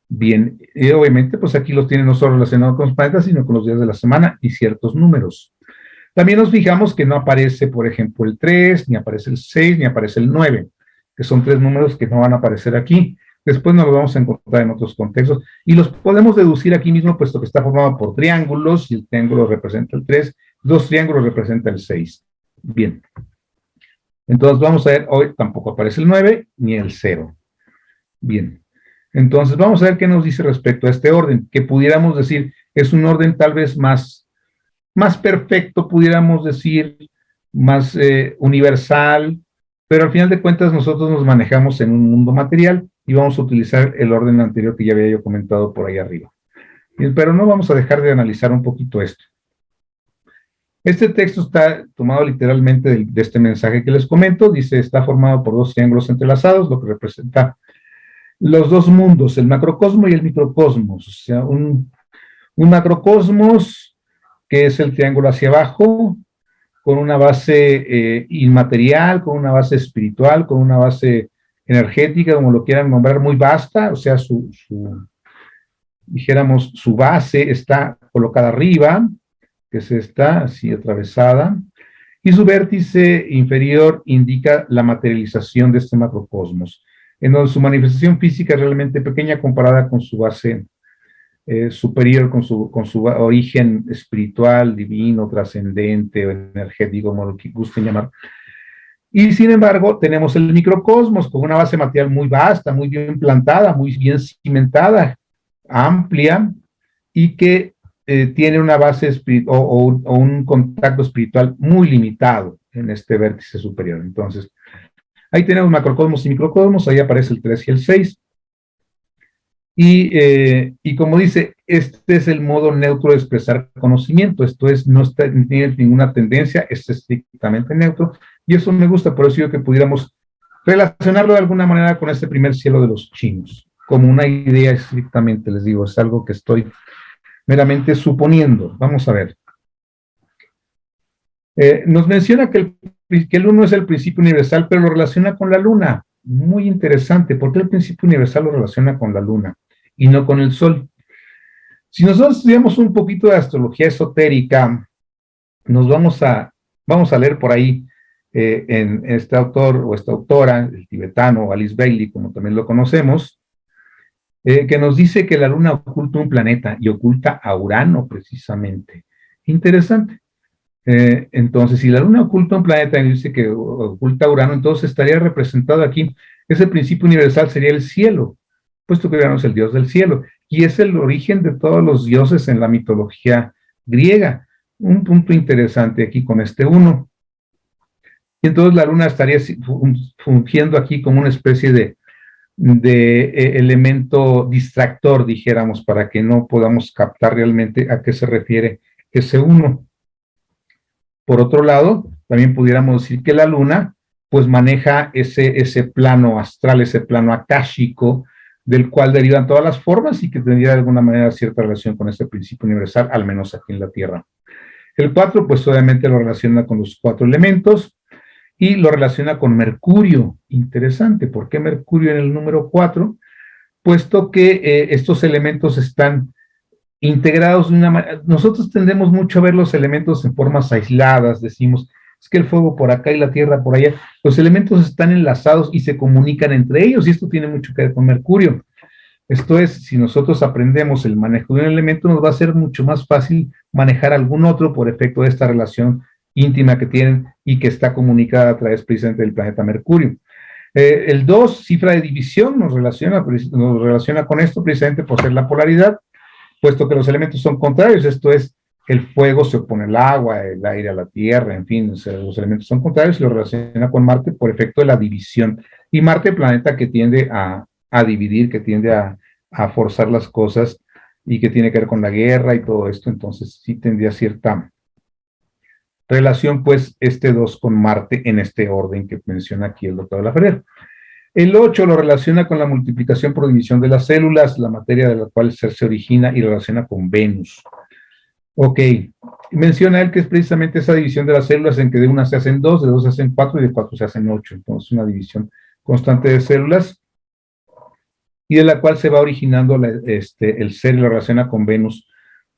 Bien, y obviamente, pues aquí los tiene no solo relacionados con los planetas, sino con los días de la semana y ciertos números. También nos fijamos que no aparece, por ejemplo, el 3, ni aparece el 6, ni aparece el 9, que son tres números que no van a aparecer aquí. Después nos los vamos a encontrar en otros contextos, y los podemos deducir aquí mismo, puesto que está formado por triángulos, y el triángulo representa el 3, dos triángulos representa el 6. Bien. Entonces vamos a ver, hoy tampoco aparece el 9, ni el 0. Bien. Entonces vamos a ver qué nos dice respecto a este orden, que pudiéramos decir es un orden tal vez más perfecto, pudiéramos decir, más universal, pero al final de cuentas nosotros nos manejamos en un mundo material y vamos a utilizar el orden anterior que ya había yo comentado por ahí arriba. Pero no vamos a dejar de analizar un poquito esto. Este texto está tomado literalmente de este mensaje que les comento. Dice, está formado por dos triángulos entrelazados, lo que representa los dos mundos, el macrocosmo y el microcosmos. O sea, un macrocosmos, que es el triángulo hacia abajo, con una base inmaterial, con una base espiritual, con una base energética, como lo quieran nombrar, muy vasta, o sea, dijéramos, su base está colocada arriba, que es esta, así atravesada, y su vértice inferior indica la materialización de este macrocosmos, en donde su manifestación física es realmente pequeña comparada con su base superior, con su origen espiritual, divino, trascendente o energético, como lo que gusten llamar. Y sin embargo, tenemos el microcosmos con una base material muy vasta, muy bien plantada, muy bien cimentada, amplia, y que tiene una base o un contacto espiritual muy limitado en este vértice superior. Entonces, ahí tenemos macrocosmos y microcosmos, ahí aparece el 3 y el 6. Y como dice, este es el modo neutro de expresar conocimiento, esto es, no tiene ninguna tendencia, es estrictamente neutro, y eso me gusta, por eso yo que pudiéramos relacionarlo de alguna manera con este primer cielo de los chinos, como una idea estrictamente, les digo, es algo que estoy meramente suponiendo. Vamos a ver. Nos menciona que el 1 es el principio universal, pero lo relaciona con la luna. Muy interesante, ¿por qué el principio universal lo relaciona con la luna y no con el sol? Si nosotros estudiamos un poquito de astrología esotérica, nos vamos a leer por ahí en este autor o esta autora, el tibetano Alice Bailey, como también lo conocemos, que nos dice que la luna oculta un planeta y oculta a Urano precisamente. Interesante. Entonces, si la luna oculta un planeta y dice que oculta a Urano, entonces estaría representado aquí, ese principio universal sería el cielo, puesto que Urano es el dios del cielo, y es el origen de todos los dioses en la mitología griega. Un punto interesante aquí con este 1. Y entonces la luna estaría fungiendo aquí como una especie de elemento distractor, dijéramos, para que no podamos captar realmente a qué se refiere ese 1. Por otro lado, también pudiéramos decir que la luna pues maneja ese plano astral, ese plano akáshico, del cual derivan todas las formas y que tendría de alguna manera cierta relación con este principio universal, al menos aquí en la Tierra. El 4, pues obviamente lo relaciona con los 4 elementos y lo relaciona con Mercurio. Interesante, ¿por qué Mercurio en el número 4? Puesto que estos elementos están integrados de una manera. Nosotros tendemos mucho a ver los elementos en formas aisladas, decimos, es que el fuego por acá y la tierra por allá. Los elementos están enlazados y se comunican entre ellos, y esto tiene mucho que ver con Mercurio. Esto es, si nosotros aprendemos el manejo de un elemento, nos va a ser mucho más fácil manejar algún otro por efecto de esta relación íntima que tienen y que está comunicada a través precisamente del planeta Mercurio. El 2, cifra de división, nos relaciona con esto precisamente por ser la polaridad, puesto que los elementos son contrarios, esto es, el fuego se opone al agua, el aire a la tierra, en fin, los elementos son contrarios y lo relaciona con Marte por efecto de la división. Y Marte, planeta que tiende a dividir, que tiende a forzar las cosas y que tiene que ver con la guerra y todo esto, entonces sí tendría cierta relación, pues, este 2 con Marte en este orden que menciona aquí el doctor de la Ferrer. El 8 lo relaciona con la multiplicación por división de las células, la materia de la cual el ser se origina, y lo relaciona con Venus. Ok, menciona él que es precisamente esa división de las células en que de una se hacen 2, de 2 se hacen 4 y de 4 se hacen 8. Entonces, una división constante de células y de la cual se va originando el ser y lo relaciona con Venus,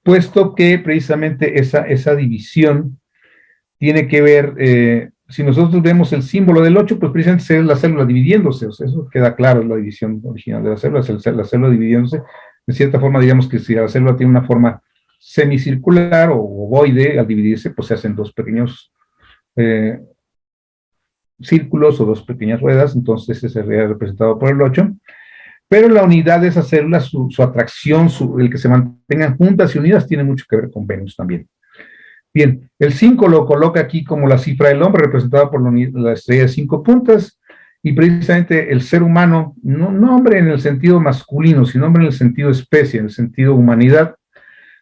puesto que precisamente esa división tiene que ver, si nosotros vemos el símbolo del 8, pues precisamente es la célula dividiéndose, o sea, eso queda claro, es la división original de las células, la célula dividiéndose. De cierta forma, diríamos que si la célula tiene una forma semicircular o ovoide, al dividirse, pues se hacen dos pequeños círculos o dos pequeñas ruedas, entonces ese sería representado por el 8. Pero la unidad de esas células, su atracción, el que se mantengan juntas y unidas, tiene mucho que ver con Venus también. Bien, el 5 lo coloca aquí como la cifra del hombre, representada por la estrella de 5 puntas, y precisamente el ser humano, no hombre en el sentido masculino, sino hombre en el sentido especie, en el sentido humanidad.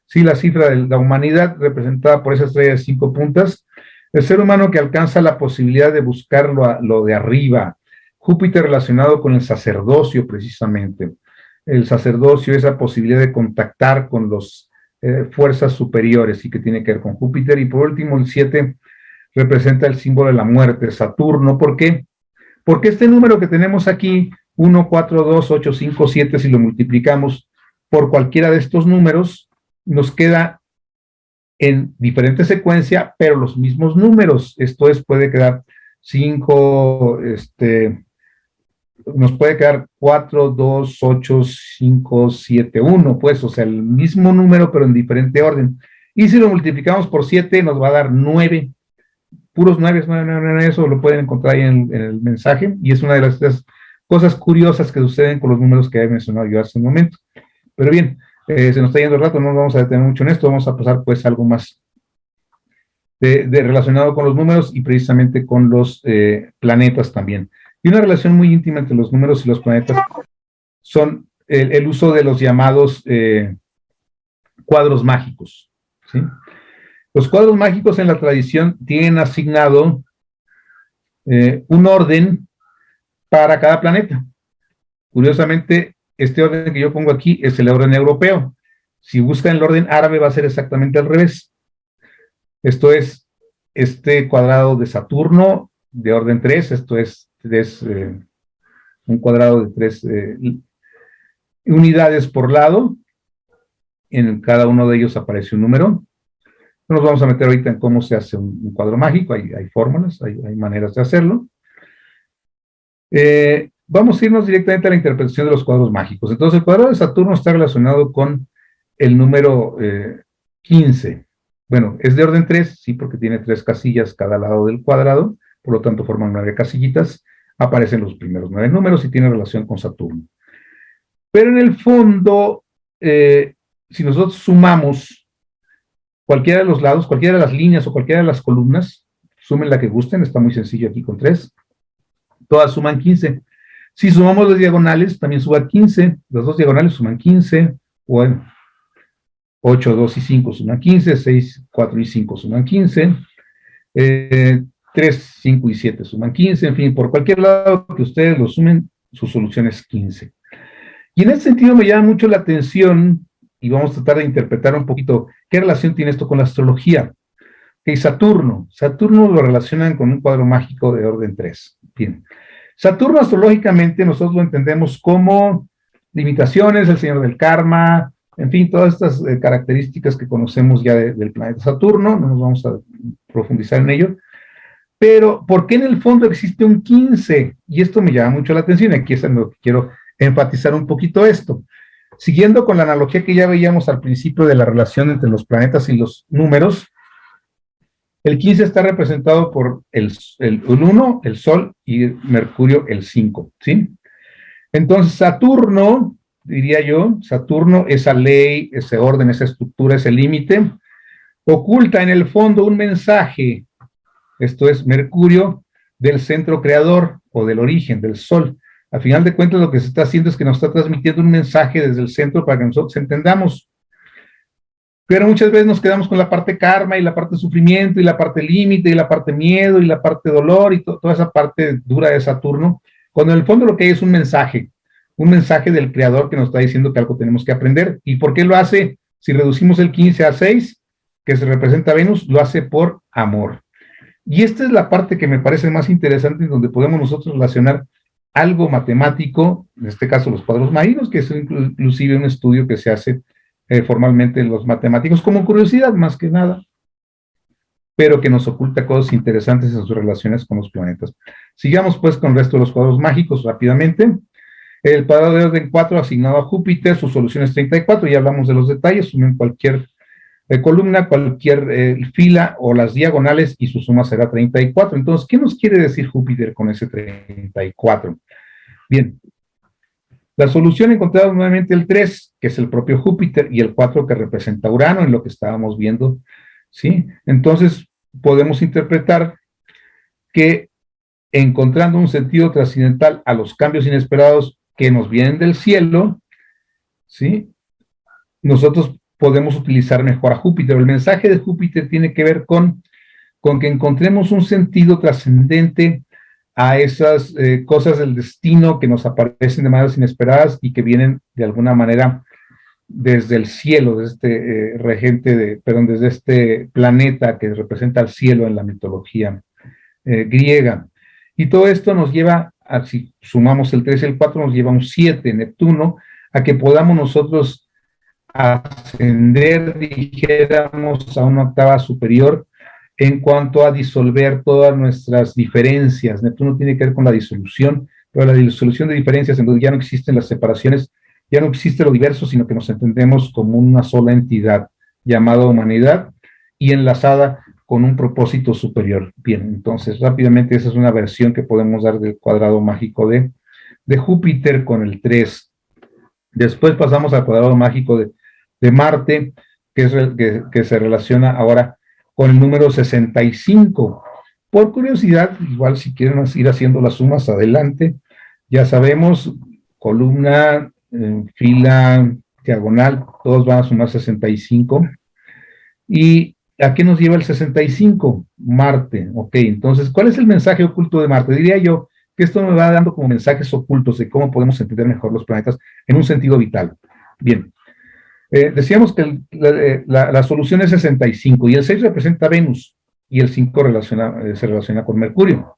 Sí, la cifra de la humanidad representada por esa estrella de 5 puntas, el ser humano que alcanza la posibilidad de buscar lo de arriba, Júpiter relacionado con el sacerdocio precisamente, el sacerdocio, esa posibilidad de contactar con los fuerzas superiores y que tiene que ver con Júpiter. Y por último, el 7 representa el símbolo de la muerte, Saturno. ¿Por qué? Porque este número que tenemos aquí, 1, 4, 2, 8, 5, 7, si lo multiplicamos por cualquiera de estos números, nos queda en diferente secuencia, pero los mismos números. Esto es, puede quedar 5, nos puede quedar 4, 2, 8, 5, 7, 1, pues, o sea, el mismo número, pero en diferente orden. Y si lo multiplicamos por 7, nos va a dar 9, puros 9, 9, 9, 9, eso lo pueden encontrar ahí en el mensaje, y es una de las cosas curiosas que suceden con los números que he mencionado yo hace un momento. Pero bien, se nos está yendo el rato, no nos vamos a detener mucho en esto, vamos a pasar pues a algo más relacionado con los números y precisamente con los planetas también. Y una relación muy íntima entre los números y los planetas son el uso de los llamados cuadros mágicos, ¿sí? Los cuadros mágicos en la tradición tienen asignado un orden para cada planeta. Curiosamente, este orden que yo pongo aquí es el orden europeo. Si buscan el orden árabe va a ser exactamente al revés. Esto es este cuadrado de Saturno de orden 3, esto es un cuadrado de 3 unidades por lado. En cada uno de ellos aparece un número. No nos vamos a meter ahorita en cómo se hace un cuadro mágico, hay fórmulas, hay maneras de hacerlo. Vamos a irnos directamente a la interpretación de los cuadros mágicos. Entonces, el cuadrado de Saturno está relacionado con el número 15. Bueno, es de orden 3, sí, porque tiene 3 casillas cada lado del cuadrado, por lo tanto forman 9 casillitas, aparecen los primeros 9 números y tiene relación con Saturno. Pero en el fondo, si nosotros sumamos cualquiera de los lados, cualquiera de las líneas o cualquiera de las columnas, sumen la que gusten, está muy sencillo aquí con 3, todas suman 15. Si sumamos las diagonales, también suba 15, las dos diagonales suman 15, bueno, 8, 2 y 5 suman 15, 6, 4 y 5 suman 15, 3, 5 y 7 suman 15, en fin, por cualquier lado que ustedes lo sumen, su solución es 15. Y en ese sentido me llama mucho la atención, y vamos a tratar de interpretar un poquito qué relación tiene esto con la astrología. Okay, Saturno lo relacionan con un cuadro mágico de orden 3. Bien. Saturno astrológicamente nosotros lo entendemos como limitaciones, el señor del karma, en fin, todas estas características que conocemos ya del planeta Saturno, no nos vamos a profundizar en ello, pero ¿por qué en el fondo existe un 15? Y esto me llama mucho la atención, aquí es en lo que quiero enfatizar un poquito esto. Siguiendo con la analogía que ya veíamos al principio de la relación entre los planetas y los números, el 15 está representado por el 1, el Sol, y Mercurio, el 5, ¿sí? Entonces, Saturno, diría yo, Saturno, esa ley, ese orden, esa estructura, ese límite, oculta en el fondo un mensaje, esto es Mercurio, del centro creador o del origen, del Sol. Al final de cuentas, lo que se está haciendo es que nos está transmitiendo un mensaje desde el centro para que nosotros entendamos. Pero muchas veces nos quedamos con la parte karma y la parte sufrimiento y la parte límite y la parte miedo y la parte dolor y toda esa parte dura de Saturno, cuando en el fondo lo que hay es un mensaje del creador que nos está diciendo que algo tenemos que aprender. ¿Y por qué lo hace? Si reducimos el 15 a 6, que se representa a Venus, lo hace por amor. Y esta es la parte que me parece más interesante, en donde podemos nosotros relacionar algo matemático, en este caso los cuadros mágicos, que es inclusive un estudio que se hace formalmente los matemáticos como curiosidad más que nada, pero que nos oculta cosas interesantes en sus relaciones con los planetas. Sigamos pues con el resto de los cuadros mágicos rápidamente. El cuadrado de orden 4 asignado a Júpiter, su solución es 34, ya hablamos de los detalles, sumen cualquier columna, cualquier fila o las diagonales y su suma será 34. Entonces, ¿qué nos quiere decir Júpiter con ese 34? Bien, la solución encontrada nuevamente el 3, que es el propio Júpiter, y el 4 que representa Urano, en lo que estábamos viendo, ¿sí? Entonces, podemos interpretar que encontrando un sentido trascendental a los cambios inesperados que nos vienen del cielo, ¿sí? Nosotros podemos utilizar mejor a Júpiter. El mensaje de Júpiter tiene que ver con que encontremos un sentido trascendente a esas cosas del destino que nos aparecen de maneras inesperadas y que vienen de alguna manera desde el cielo, desde este desde este planeta que representa al cielo en la mitología griega. Y todo esto nos lleva, si sumamos el 3 y el 4, nos lleva a un 7, Neptuno, a que podamos nosotros ascender, dijéramos, a una octava superior en cuanto a disolver todas nuestras diferencias. Neptuno tiene que ver con la disolución, pero la disolución de diferencias, en donde ya no existen las separaciones, ya no existe lo diverso, sino que nos entendemos como una sola entidad llamada humanidad y enlazada con un propósito superior. Bien, entonces rápidamente esa es una versión que podemos dar del cuadrado mágico de Júpiter con el 3. Después pasamos al cuadrado mágico de Marte, que se relaciona ahora con el número 65. Por curiosidad, igual si quieren ir haciendo las sumas, adelante. Ya sabemos, columna, fila, diagonal, todos van a sumar 65. ¿Y a qué nos lleva el 65? Marte. Ok, entonces, ¿cuál es el mensaje oculto de Marte? Diría yo que esto me va dando como mensajes ocultos de cómo podemos entender mejor los planetas en un sentido vital. Bien, decíamos que la solución es 65 y el 6 representa a Venus y el 5 se relaciona con Mercurio.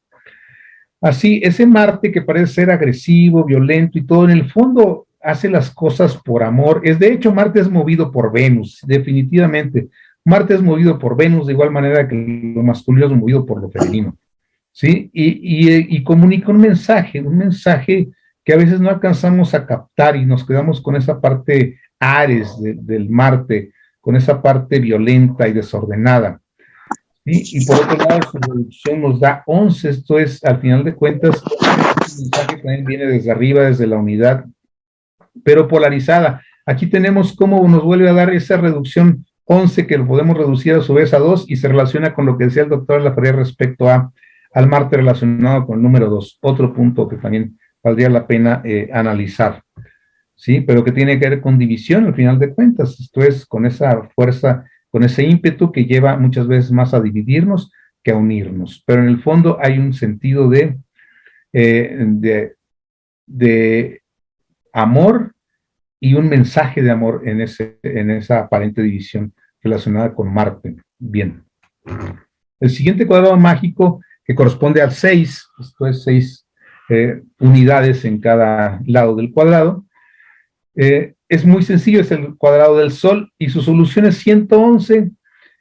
Así, ese Marte que parece ser agresivo, violento y todo, en el fondo hace las cosas por amor. De hecho, Marte es movido por Venus, definitivamente. Marte es movido por Venus de igual manera que lo masculino es movido por lo femenino, ¿sí? Y comunica un mensaje que a veces no alcanzamos a captar y nos quedamos con esa parte Ares del Marte, con esa parte violenta y desordenada. ¿Sí? Y por otro lado, su reducción nos da 11, esto es, al final de cuentas, el mensaje también viene desde arriba, desde la unidad, pero polarizada. Aquí tenemos cómo nos vuelve a dar esa reducción 11 que lo podemos reducir a su vez a 2 y se relaciona con lo que decía el doctor Laferrière respecto al Marte relacionado con el número 2, otro punto que también valdría la pena analizar, ¿sí? Pero que tiene que ver con división al final de cuentas, esto es con esa fuerza, con ese ímpetu que lleva muchas veces más a dividirnos que a unirnos, pero en el fondo hay un sentido de amor y un mensaje de amor en esa aparente división relacionada con Marte. Bien. El siguiente cuadrado mágico, que corresponde al 6, esto es 6 unidades en cada lado del cuadrado, es muy sencillo, es el cuadrado del Sol y su solución es 111.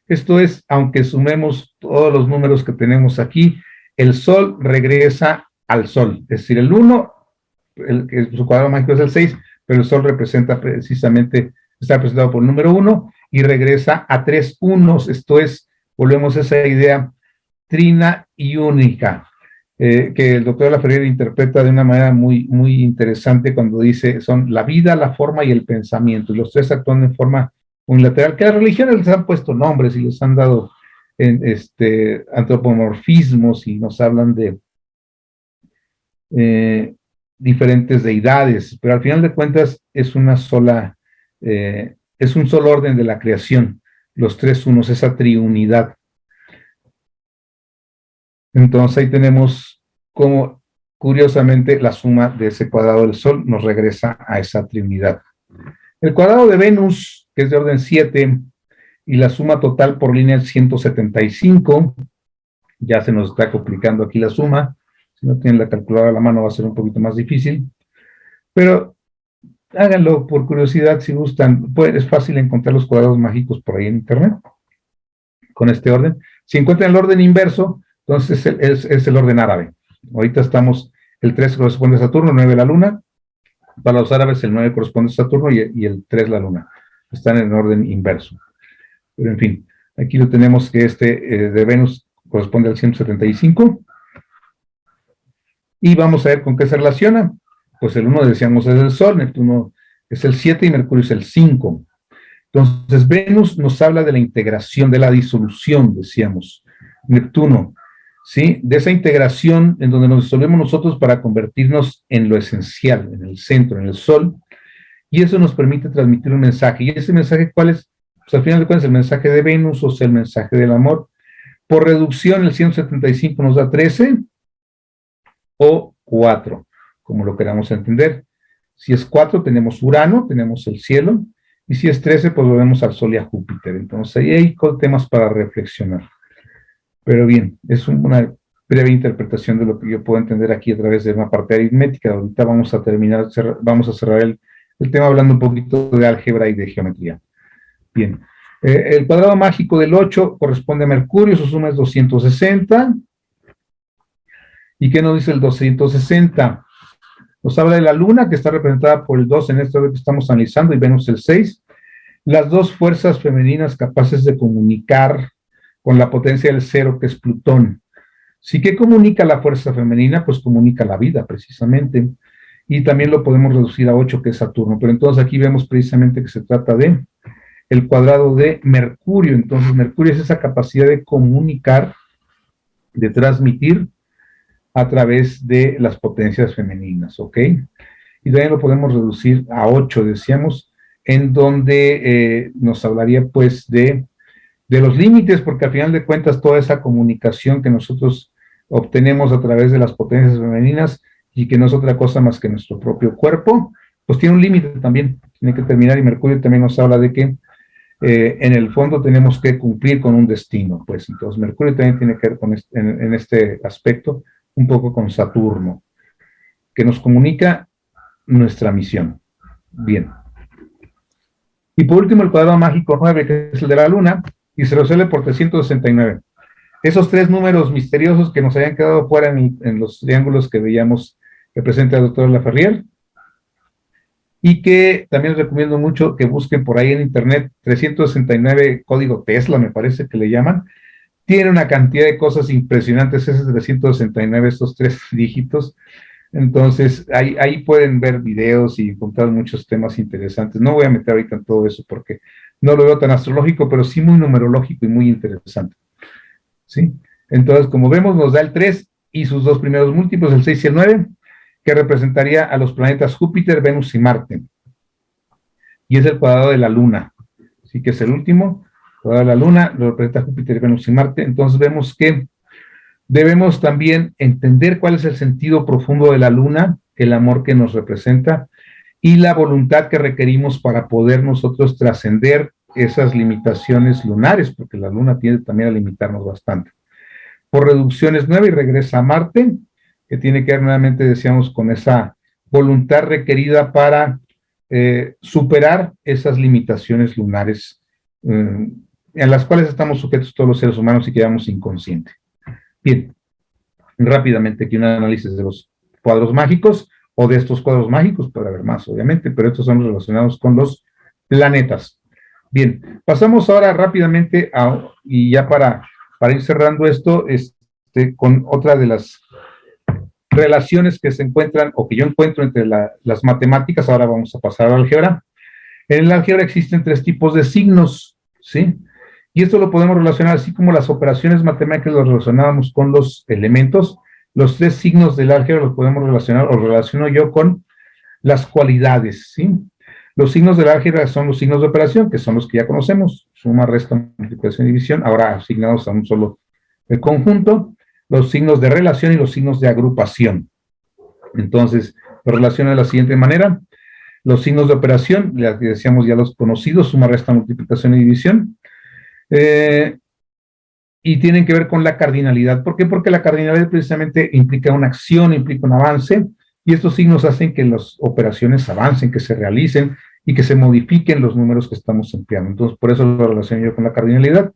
Esto es, aunque sumemos todos los números que tenemos aquí, el Sol regresa al Sol, es decir, el 1, su cuadrado mágico es el 6, pero el Sol representa precisamente, está representado por el número 1 y regresa a 3 unos, esto es, volvemos a esa idea trina y única, que el doctor Laferrière interpreta de una manera muy, muy interesante cuando dice, son la vida, la forma y el pensamiento, y los tres actúan de forma unilateral, que a las religiones les han puesto nombres y les han dado antropomorfismos y nos hablan de diferentes deidades, pero al final de cuentas es una sola, es un solo orden de la creación, los tres unos, esa triunidad. Entonces ahí tenemos cómo, curiosamente, la suma de ese cuadrado del Sol nos regresa a esa triunidad. El cuadrado de Venus, que es de orden 7, y la suma total por línea es 175, ya se nos está complicando aquí la suma, si no tienen la calculadora a la mano va a ser un poquito más difícil, pero háganlo por curiosidad si gustan, es fácil encontrar los cuadrados mágicos por ahí en internet, con este orden. Si encuentran el orden inverso, entonces es el orden árabe. Ahorita estamos, el 3 corresponde a Saturno, 9 la Luna, para los árabes el 9 corresponde a Saturno y el 3 la Luna, están en orden inverso. Pero en fin, aquí lo tenemos que de Venus corresponde al 175, y vamos a ver con qué se relaciona. Pues el 1 decíamos es el Sol, Neptuno es el 7 y Mercurio es el 5. Entonces Venus nos habla de la integración, de la disolución, decíamos. Neptuno, ¿sí? De esa integración en donde nos disolvemos nosotros para convertirnos en lo esencial, en el centro, en el Sol, y eso nos permite transmitir un mensaje. ¿Y ese mensaje cuál es? Pues al final de cuentas el mensaje de Venus, o sea, el mensaje del amor. Por reducción, el 175 nos da 13 o 4, como lo queramos entender. Si es 4, tenemos Urano, tenemos el cielo, y si es 13, pues volvemos al Sol y a Júpiter. Entonces, ahí hay temas para reflexionar. Pero bien, es una breve interpretación de lo que yo puedo entender aquí a través de una parte aritmética. Ahorita vamos a terminar, vamos a cerrar el tema hablando un poquito de álgebra y de geometría. Bien, el cuadrado mágico del 8 corresponde a Mercurio, su suma es 260. ¿Y qué nos dice el 260? Nos habla de la Luna, que está representada por el 2 en esto que estamos analizando, y Venus el 6. Las dos fuerzas femeninas capaces de comunicar con la potencia del 0, que es Plutón. ¿Sí que comunica la fuerza femenina? Pues comunica la vida, precisamente. Y también lo podemos reducir a 8, que es Saturno. Pero entonces aquí vemos precisamente que se trata de el cuadrado de Mercurio. Entonces Mercurio es esa capacidad de comunicar, de transmitir a través de las potencias femeninas, ¿ok? Y también lo podemos reducir a 8, decíamos, en donde nos hablaría pues de los límites, porque al final de cuentas toda esa comunicación que nosotros obtenemos a través de las potencias femeninas y que no es otra cosa más que nuestro propio cuerpo, pues tiene un límite también, tiene que terminar, y Mercurio también nos habla de que en el fondo tenemos que cumplir con un destino, pues entonces Mercurio también tiene que ver con en este aspecto un poco con Saturno, que nos comunica nuestra misión. Bien. Y por último el cuadrado mágico 9, que es el de la Luna, y se resuelve por 369. Esos tres números misteriosos que nos habían quedado fuera en los triángulos que veíamos que presenta el doctor Laferrière, y que también les recomiendo mucho que busquen por ahí en internet, 369 código Tesla, me parece que le llaman. Tiene una cantidad de cosas impresionantes, ese 369, estos tres dígitos. Entonces, ahí pueden ver videos y encontrar muchos temas interesantes. No voy a meter ahorita en todo eso porque no lo veo tan astrológico, pero sí muy numerológico y muy interesante, ¿sí? Entonces, como vemos, nos da el 3 y sus dos primeros múltiplos, el 6 y el 9, que representaría a los planetas Júpiter, Venus y Marte. Y es el cuadrado de la Luna, ¿sí? Que es el último, cuadrado de la Luna, lo representa Júpiter, Venus y Marte. Entonces vemos que debemos también entender cuál es el sentido profundo de la Luna, el amor que nos representa, y la voluntad que requerimos para poder nosotros trascender esas limitaciones lunares, porque la Luna tiende también a limitarnos bastante. Por reducciones 9 y regresa a Marte, que tiene que ver nuevamente, decíamos, con esa voluntad requerida para superar esas limitaciones lunares en las cuales estamos sujetos todos los seres humanos y quedamos inconscientes. Bien, rápidamente aquí un análisis de los cuadros mágicos, o de estos cuadros mágicos, puede haber más, obviamente, pero estos son relacionados con los planetas. Bien, pasamos ahora rápidamente y ya para ir cerrando esto, con otra de las relaciones que se encuentran, o que yo encuentro entre las matemáticas. Ahora vamos a pasar a la álgebra. En el álgebra existen 3 tipos de signos, ¿sí? Y esto lo podemos relacionar, así como las operaciones matemáticas lo relacionábamos con los elementos. Los 3 signos del álgebra los podemos relacionar, o relaciono yo con las cualidades, ¿sí? Los signos del álgebra son los signos de operación, que son los que ya conocemos: suma, resta, multiplicación y división, ahora asignados a un solo conjunto. Los signos de relación y los signos de agrupación. Entonces, lo relaciono de la siguiente manera: los signos de operación, ya decíamos ya los conocidos, suma, resta, multiplicación y división, y tienen que ver con la cardinalidad. ¿Por qué? Porque la cardinalidad precisamente implica una acción, implica un avance, y estos signos hacen que las operaciones avancen, que se realicen y que se modifiquen los números que estamos empleando. Entonces, por eso lo relaciono yo con la cardinalidad.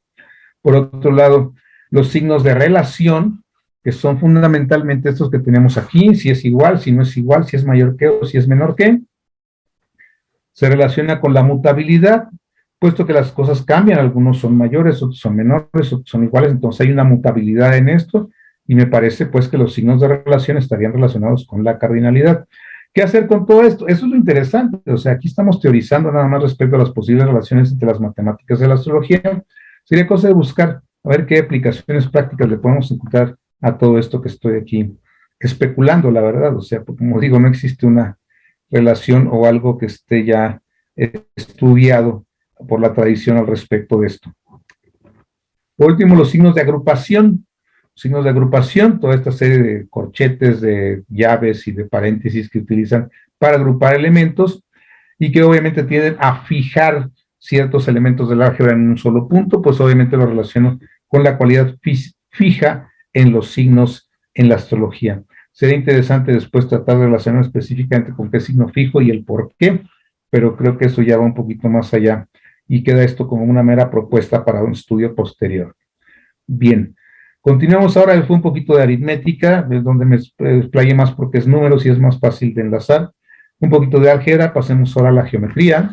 Por otro lado, los signos de relación, que son fundamentalmente estos que tenemos aquí: si es igual, si no es igual, si es mayor que o si es menor que. Se relaciona con la mutabilidad, puesto que las cosas cambian, algunos son mayores, otros son menores, otros son iguales, entonces hay una mutabilidad en esto, y me parece pues que los signos de relación estarían relacionados con la cardinalidad. ¿Qué hacer con todo esto? Eso es lo interesante. O sea, aquí estamos teorizando nada más respecto a las posibles relaciones entre las matemáticas y la astrología. Sería cosa de buscar a ver qué aplicaciones prácticas le podemos encontrar a todo esto que estoy aquí especulando, la verdad. O sea, como digo, no existe una relación o algo que esté ya estudiado por la tradición al respecto de esto. Por último, los signos de agrupación. Signos de agrupación, toda esta serie de corchetes, de llaves y de paréntesis que utilizan para agrupar elementos, y que obviamente tienden a fijar ciertos elementos del álgebra en un solo punto, pues obviamente lo relaciono con la cualidad fija en los signos en la astrología. Sería interesante después tratar de relacionar específicamente con qué signo fijo y el por qué, pero creo que eso ya va un poquito más allá y queda esto como una mera propuesta para un estudio posterior. Bien, continuamos ahora. Fue un poquito de aritmética, es donde me explayé más porque es números y es más fácil de enlazar. Un poquito de álgebra, pasemos ahora a la geometría.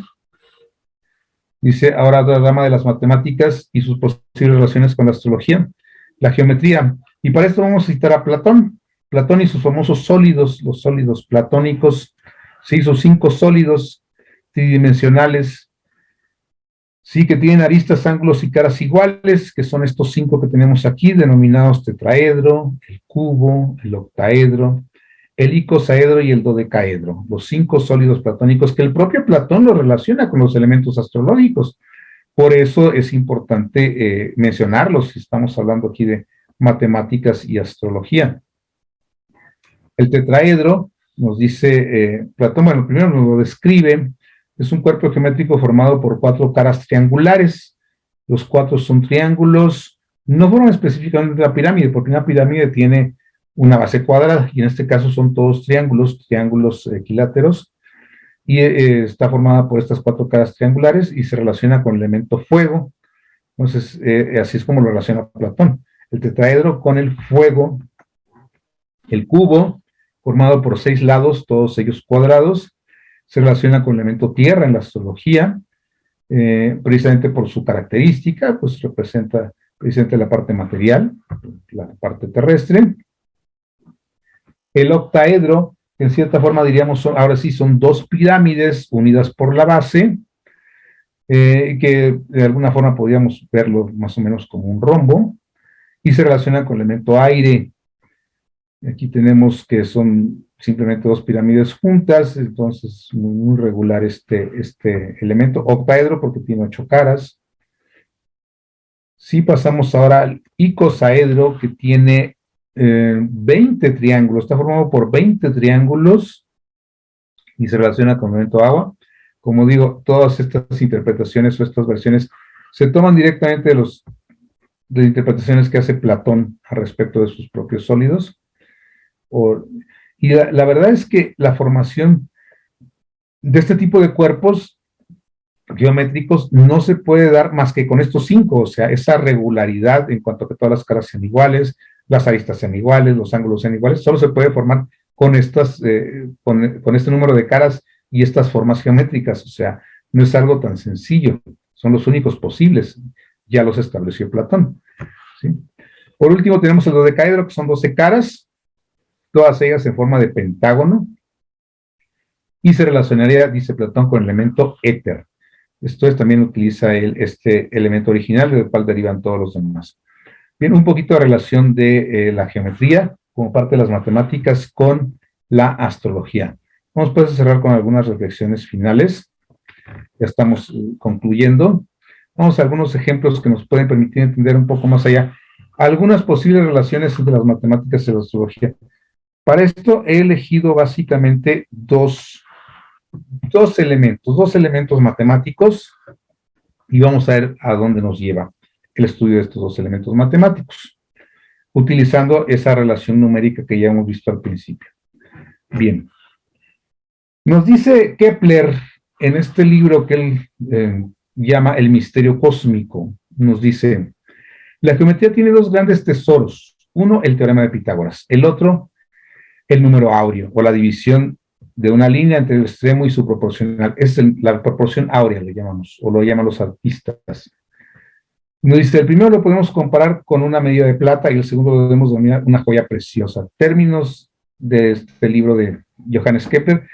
Dice ahora la rama de las matemáticas y sus posibles relaciones con la astrología, la geometría. Y para esto vamos a citar a Platón. Platón y sus famosos sólidos, los sólidos platónicos. Se hizo 5 sólidos tridimensionales, sí, que tienen aristas, ángulos y caras iguales, que son estos 5 que tenemos aquí, denominados tetraedro, el cubo, el octaedro, el icosaedro y el dodecaedro. Los 5 sólidos platónicos, que el propio Platón lo relaciona con los elementos astrológicos. Por eso es importante mencionarlos si estamos hablando aquí de matemáticas y astrología. El tetraedro, nos dice Platón, bueno, primero nos lo describe. Es un cuerpo geométrico formado por 4 caras triangulares. Los 4 son triángulos. No forman específicamente la pirámide, porque una pirámide tiene una base cuadrada, y en este caso son todos triángulos equiláteros, y está formada por estas 4 caras triangulares y se relaciona con el elemento fuego. Entonces, así es como lo relaciona Platón. El tetraedro con el fuego. El cubo, formado por 6 lados, todos ellos cuadrados, se relaciona con el elemento tierra en la astrología, precisamente por su característica, pues representa precisamente la parte material, la parte terrestre. El octaedro, en cierta forma diríamos, ahora sí son 2 pirámides unidas por la base, que de alguna forma podríamos verlo más o menos como un rombo, y se relaciona con el elemento aire. Aquí tenemos que son simplemente dos pirámides juntas, entonces muy regular este elemento. Octaedro porque tiene 8 caras. Si pasamos ahora al icosaedro, que tiene 20 triángulos, está formado por 20 triángulos y se relaciona con el elemento agua. Como digo, todas estas interpretaciones o estas versiones se toman directamente de interpretaciones que hace Platón al respecto de sus propios sólidos. Y la verdad es que la formación de este tipo de cuerpos geométricos no se puede dar más que con estos 5, o sea, esa regularidad en cuanto a que todas las caras sean iguales, las aristas sean iguales, los ángulos sean iguales, solo se puede formar con con este número de caras y estas formas geométricas, o sea, no es algo tan sencillo, son los únicos posibles, ya los estableció Platón, ¿sí? Por último tenemos el dodecaedro, que son 12 caras, todas ellas en forma de pentágono, y se relacionaría, dice Platón, con el elemento éter. Esto es, también utiliza este elemento original del cual derivan todos los demás. Bien, un poquito de relación de la geometría como parte de las matemáticas con la astrología. Vamos pues a cerrar con algunas reflexiones finales. Ya estamos concluyendo. Vamos a algunos ejemplos que nos pueden permitir entender un poco más allá algunas posibles relaciones entre las matemáticas y la astrología. Para esto he elegido básicamente dos elementos matemáticos, y vamos a ver a dónde nos lleva el estudio de estos dos elementos matemáticos, utilizando esa relación numérica que ya hemos visto al principio. Bien, nos dice Kepler en este libro que él llama El misterio cósmico, nos dice: la geometría tiene dos grandes tesoros, uno el teorema de Pitágoras, el otro el número áureo, o la división de una línea entre el extremo y su proporcional. Es la proporción áurea, le llamamos, o lo llaman los artistas. Nos dice: el primero lo podemos comparar con una medida de plata y el segundo lo debemos denominar una joya preciosa. Términos de este libro de Johannes Kepler.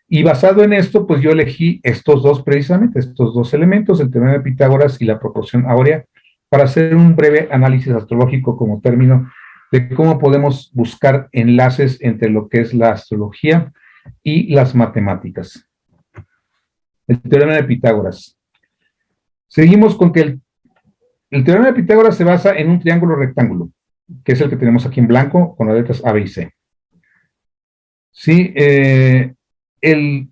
Y basado en esto, pues yo elegí estos dos precisamente, estos dos elementos, el teorema de Pitágoras y la proporción áurea, para hacer un breve análisis astrológico como término de cómo podemos buscar enlaces entre lo que es la astrología y las matemáticas. El teorema de Pitágoras. Seguimos con que el teorema de Pitágoras se basa en un triángulo rectángulo, que es el que tenemos aquí en blanco con las letras A, B y C. Sí, el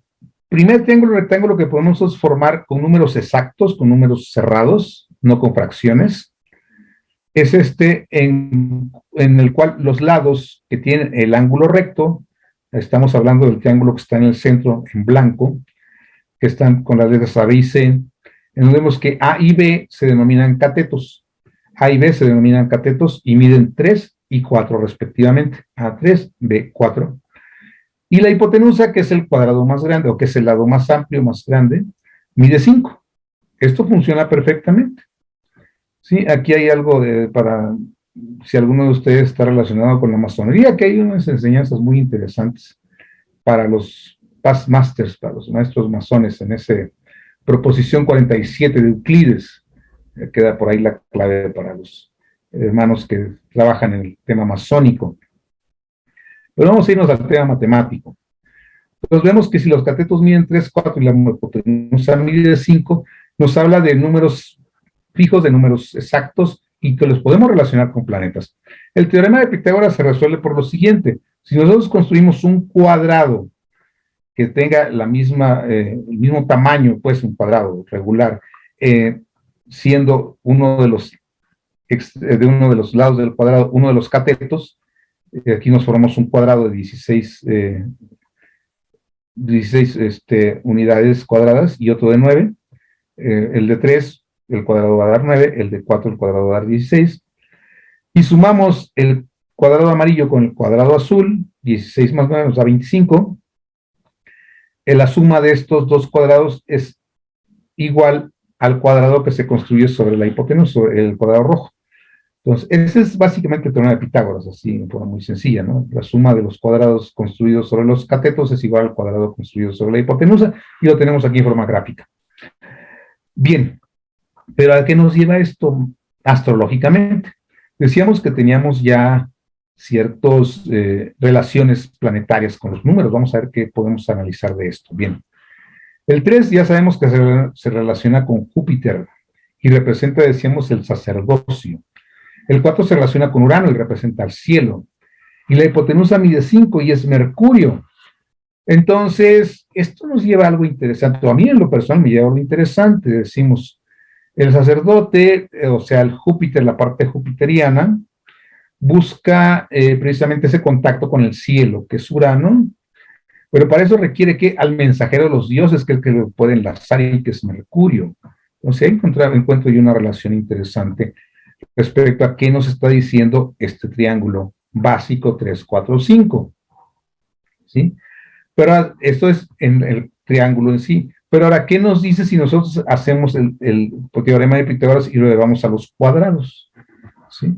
primer triángulo rectángulo que podemos formar con números exactos, con números cerrados, no con fracciones, es este en el cual los lados que tienen el ángulo recto, estamos hablando del triángulo que está en el centro en blanco, que están con las letras A, B y C, en donde vemos que A y B se denominan catetos. A y B se denominan catetos y miden 3 y 4 respectivamente. A3, B4. Y la hipotenusa, que es el cuadrado más grande, o que es el lado más amplio, más grande, mide 5. Esto funciona perfectamente. Sí, aquí hay algo para, si alguno de ustedes está relacionado con la masonería, que hay unas enseñanzas muy interesantes para los past masters, para los maestros masones, en ese proposición 47 de Euclides. Queda por ahí la clave para los hermanos que trabajan en el tema masónico. Pero vamos a irnos al tema matemático. Entonces vemos que si los catetos miden 3, 4 y la hipotenusa mide 5, nos habla de números fijos, de números exactos, y que los podemos relacionar con planetas. El teorema de Pitágoras se resuelve por lo siguiente: si nosotros construimos un cuadrado que tenga el mismo tamaño, pues un cuadrado regular, siendo uno de los lados del cuadrado uno de los catetos, aquí nos formamos un cuadrado de 16 unidades cuadradas y otro de 9, el de 3, el cuadrado va a dar 9, el de 4, el cuadrado va a dar 16, y sumamos el cuadrado amarillo con el cuadrado azul, 16 más 9 nos da 25, la suma de estos dos cuadrados es igual al cuadrado que se construye sobre la hipotenusa, sobre el cuadrado rojo. Entonces, ese es básicamente el teorema de Pitágoras, así en forma muy sencilla, ¿no? La suma de los cuadrados construidos sobre los catetos es igual al cuadrado construido sobre la hipotenusa, y lo tenemos aquí en forma gráfica. Bien, pero ¿a qué nos lleva esto astrológicamente? Decíamos que teníamos ya ciertas relaciones planetarias con los números. Vamos a ver qué podemos analizar de esto. Bien, el 3 ya sabemos que se relaciona con Júpiter y representa, decíamos, el sacerdocio. El 4 se relaciona con Urano y representa el cielo. Y la hipotenusa mide 5 y es Mercurio. Entonces, esto nos lleva a algo interesante. A mí en lo personal me lleva a algo interesante. Decimos, el sacerdote, o sea, el Júpiter, la parte jupiteriana, busca precisamente ese contacto con el cielo, que es Urano, pero para eso requiere que al mensajero de los dioses, que es el que lo puede enlazar y que es Mercurio. Entonces, ahí encuentro yo una relación interesante respecto a qué nos está diciendo este triángulo básico 3, 4, 5. ¿Sí? Pero esto es en el triángulo en sí. Pero ahora, ¿qué nos dice si nosotros hacemos el teorema de Pitágoras y lo llevamos a los cuadrados? ¿Sí?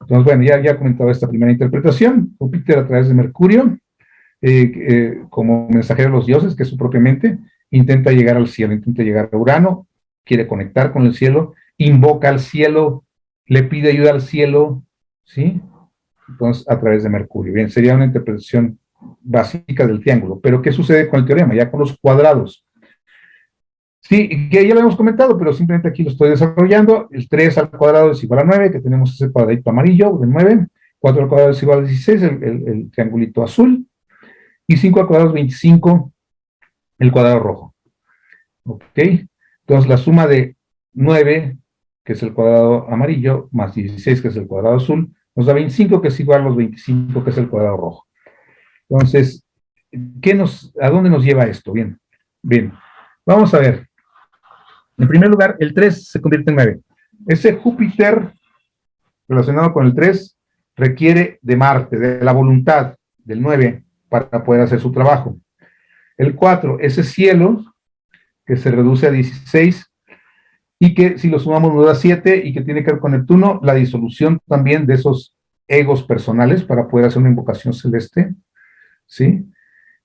Entonces, bueno, ya he comentado esta primera interpretación. Júpiter a través de Mercurio, como mensajero de los dioses, que es su propia mente, intenta llegar al cielo, intenta llegar a Urano, quiere conectar con el cielo, invoca al cielo, le pide ayuda al cielo, ¿sí? Entonces, a través de Mercurio. Bien, sería una interpretación básica del triángulo. Pero, ¿qué sucede con el teorema? Ya con los cuadrados. Sí, que ya lo hemos comentado, pero simplemente aquí lo estoy desarrollando. El 3 al cuadrado es igual a 9, que tenemos ese cuadradito amarillo de 9. 4 al cuadrado es igual a 16, el triangulito azul. Y 5 al cuadrado es 25, el cuadrado rojo. ¿Ok? Entonces, la suma de 9, que es el cuadrado amarillo, más 16, que es el cuadrado azul, nos da 25, que es igual a los 25, que es el cuadrado rojo. Entonces, ¿a dónde nos lleva esto? Bien, bien. Vamos a ver. En primer lugar, el 3 se convierte en 9. Ese Júpiter relacionado con el 3 requiere de Marte, de la voluntad del 9 para poder hacer su trabajo. El 4, ese cielo, que se reduce a 16, y que si lo sumamos nos da 7, y que tiene que ver con Neptuno, la disolución también de esos egos personales para poder hacer una invocación celeste, ¿sí?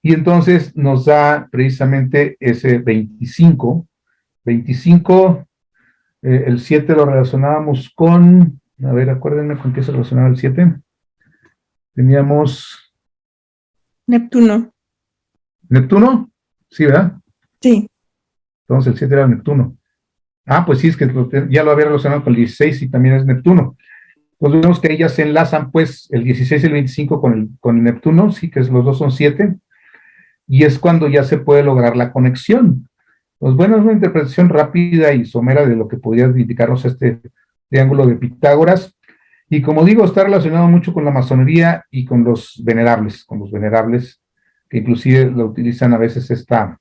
Y entonces nos da precisamente ese 25. 25, el 7 lo relacionábamos con, a ver, acuérdenme con qué se relacionaba el 7. Teníamos... Neptuno. ¿Neptuno? Sí, ¿verdad? Sí. Entonces el 7 era Neptuno. Ah, pues sí, es que ya lo había relacionado con el 16 y también es Neptuno. Pues vemos que ellas se enlazan, pues, el 16 y el 25 con el Neptuno, sí, que los dos son 7, y es cuando ya se puede lograr la conexión. Pues bueno, es una interpretación rápida y somera de lo que podría indicarnos este triángulo de Pitágoras, y como digo, está relacionado mucho con la masonería y con los venerables, que inclusive lo utilizan a veces esta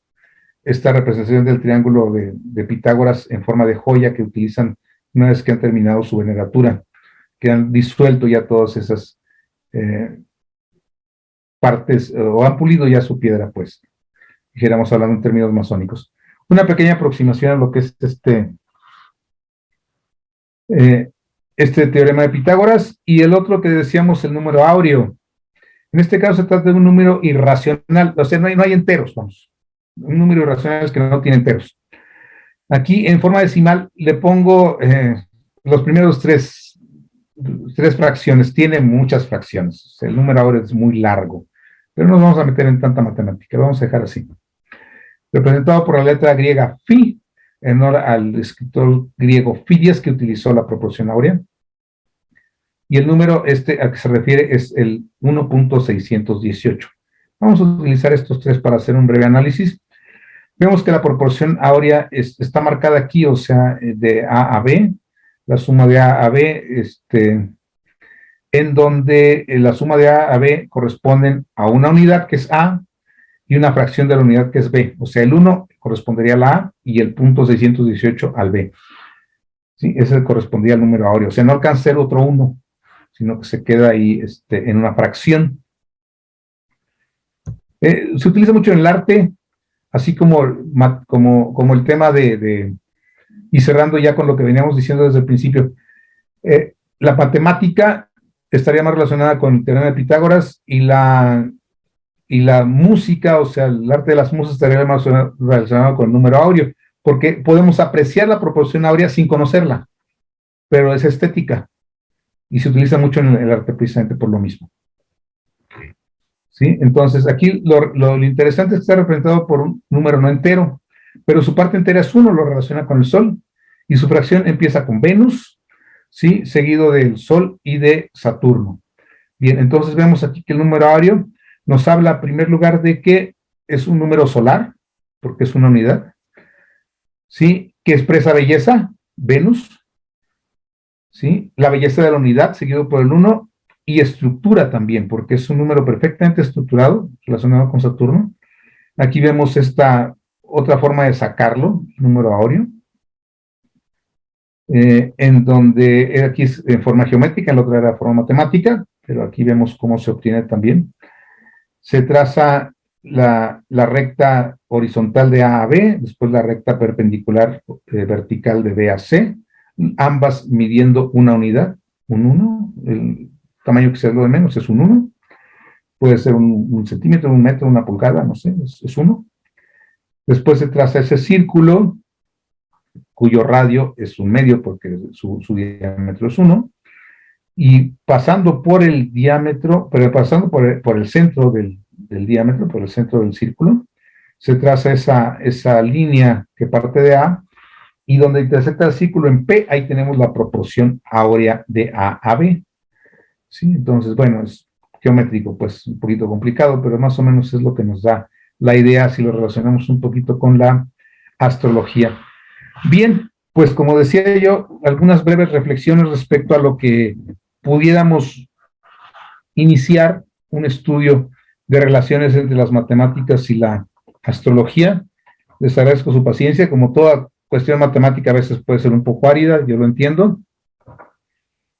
representación del triángulo de Pitágoras en forma de joya que utilizan una vez que han terminado su veneratura, que han disuelto ya todas esas partes, o han pulido ya su piedra, pues, dijéramos hablando en términos masónicos. Una pequeña aproximación a lo que es este teorema de Pitágoras, y el otro que decíamos, el número áureo. En este caso se trata de un número irracional, o sea, no hay enteros, vamos. Un número irracional es que no tiene enteros. Aquí, en forma decimal, le pongo los primeros tres fracciones. Tiene muchas fracciones. O sea, el número áureo es muy largo. Pero no nos vamos a meter en tanta matemática. Lo vamos a dejar así. Representado por la letra griega phi, en honor al escritor griego Fidias, que utilizó la proporción áurea. Y el número al que se refiere es el 1.618. Vamos a utilizar estos tres para hacer un breve análisis. Vemos que la proporción áurea está marcada aquí, o sea, de A a B, la suma de A a B, en donde la suma de A a B corresponden a una unidad que es A y una fracción de la unidad que es B. O sea, el 1 correspondería a la A y el punto 618 al B. ¿Sí? Ese correspondía al número áureo. O sea, no alcanza a ser otro 1, sino que se queda ahí en una fracción. Se utiliza mucho en el arte, así como el tema y cerrando ya con lo que veníamos diciendo desde el principio, la matemática estaría más relacionada con el teorema de Pitágoras, y la música, o sea, el arte de las musas estaría más relacionado con el número áureo, porque podemos apreciar la proporción áurea sin conocerla, pero es estética y se utiliza mucho en el arte precisamente por lo mismo. ¿Sí? Entonces, aquí lo interesante es que está representado por un número no entero, pero su parte entera es 1, lo relaciona con el Sol, y su fracción empieza con Venus, ¿sí? Seguido del Sol y de Saturno. Bien, entonces vemos aquí que el número áureo nos habla, en primer lugar, de que es un número solar, porque es una unidad, ¿sí? Que expresa belleza, Venus, ¿sí? La belleza de la unidad, seguido por el 1, y estructura también, porque es un número perfectamente estructurado, relacionado con Saturno. Aquí vemos esta otra forma de sacarlo, número áureo, en donde aquí es en forma geométrica, en la otra era forma matemática, pero aquí vemos cómo se obtiene también. Se traza la recta horizontal de A a B, después la recta perpendicular vertical de B a C, ambas midiendo una unidad, un 1, el tamaño que sea lo de menos es un 1, puede ser un centímetro, un metro, una pulgada, no sé, es 1. Después se traza ese círculo, cuyo radio es un medio porque su diámetro es 1, y pasando por el diámetro, pero pasando por el centro del diámetro, por el centro del círculo, se traza esa línea que parte de A, y donde intersecta el círculo en P, ahí tenemos la proporción áurea de A a B. ¿Sí? Entonces, bueno, es geométrico, pues un poquito complicado, pero más o menos es lo que nos da la idea si lo relacionamos un poquito con la astrología. Bien, pues como decía yo, algunas breves reflexiones respecto a lo que pudiéramos iniciar un estudio de relaciones entre las matemáticas y la astrología. Les agradezco su paciencia, como toda cuestión matemática a veces puede ser un poco árida, yo lo entiendo,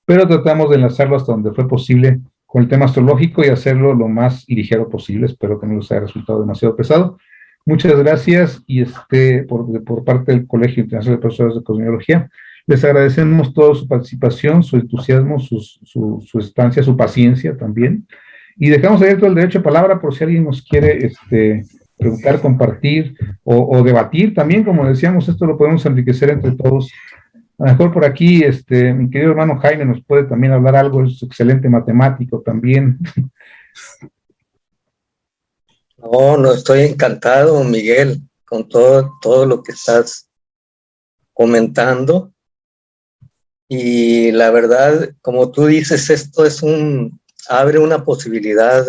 pero tratamos de enlazarlo hasta donde fue posible con el tema astrológico y hacerlo lo más ligero posible. Espero que no les haya resultado demasiado pesado. Muchas gracias, y por parte del Colegio Internacional de Profesores de Cosmología, les agradecemos toda su participación, su entusiasmo, su estancia, su paciencia también, y dejamos abierto el derecho de palabra por si alguien nos quiere preguntar, compartir o debatir también. Como decíamos, esto lo podemos enriquecer entre todos. A lo mejor por aquí, mi querido hermano Jaime nos puede también hablar algo, es excelente matemático también. No, estoy encantado, Miguel, con todo lo que estás comentando. Y la verdad, como tú dices, esto abre una posibilidad,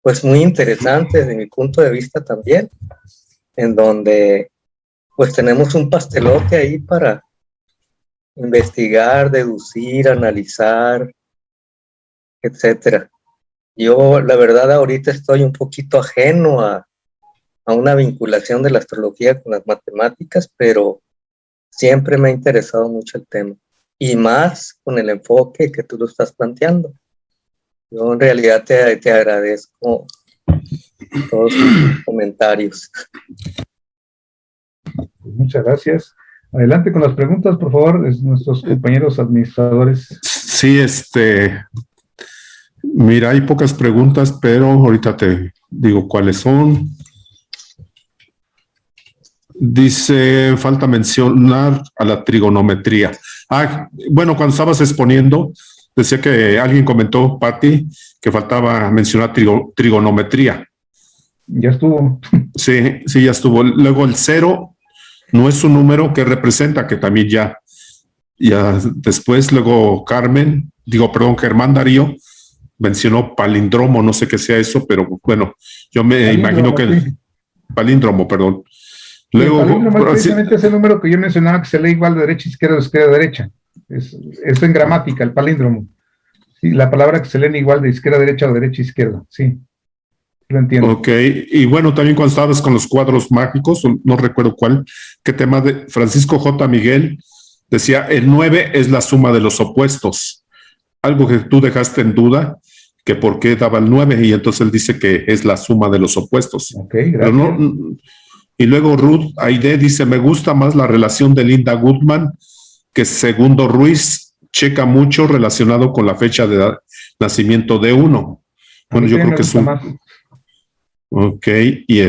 pues muy interesante desde mi punto de vista también, en donde pues tenemos un pastelote ahí para investigar, deducir, analizar, etcétera. Yo, la verdad, ahorita estoy un poquito ajeno a una vinculación de la astrología con las matemáticas, pero siempre me ha interesado mucho el tema, y más con el enfoque que tú lo estás planteando. Yo en realidad te agradezco todos tus comentarios. Muchas gracias. Adelante con las preguntas, por favor, nuestros compañeros administradores. Sí, mira, hay pocas preguntas, pero ahorita te digo cuáles son. Dice, falta mencionar a la trigonometría. Bueno, cuando estabas exponiendo, decía que alguien comentó, Patti, que faltaba mencionar trigonometría. Ya estuvo. Sí, ya estuvo. Luego el 0 no es un número que representa, que también ya después, luego Germán Darío mencionó palíndromo, no sé qué sea eso, pero bueno, yo me imagino que el palíndromo, perdón. Luego, el palíndromo es precisamente ese número que yo mencionaba, que se lee igual de derecha a izquierda, izquierda a derecha. Es en gramática, el palíndromo. Sí, la palabra que se lee igual de izquierda a derecha o derecha a izquierda, sí. Lo entiendo. Ok, y bueno, también cuando estabas con los cuadros mágicos, no recuerdo qué tema de Francisco J. Miguel decía, el 9 es la suma de los opuestos. Algo que tú dejaste en duda, que por qué daba el 9, y entonces él dice que es la suma de los opuestos. Ok, gracias. Y luego Ruth Aide dice, me gusta más la relación de Linda Goodman, que Segundo Ruiz checa mucho relacionado con la fecha de nacimiento de uno. Bueno, yo creo que es un... Más. Ok, y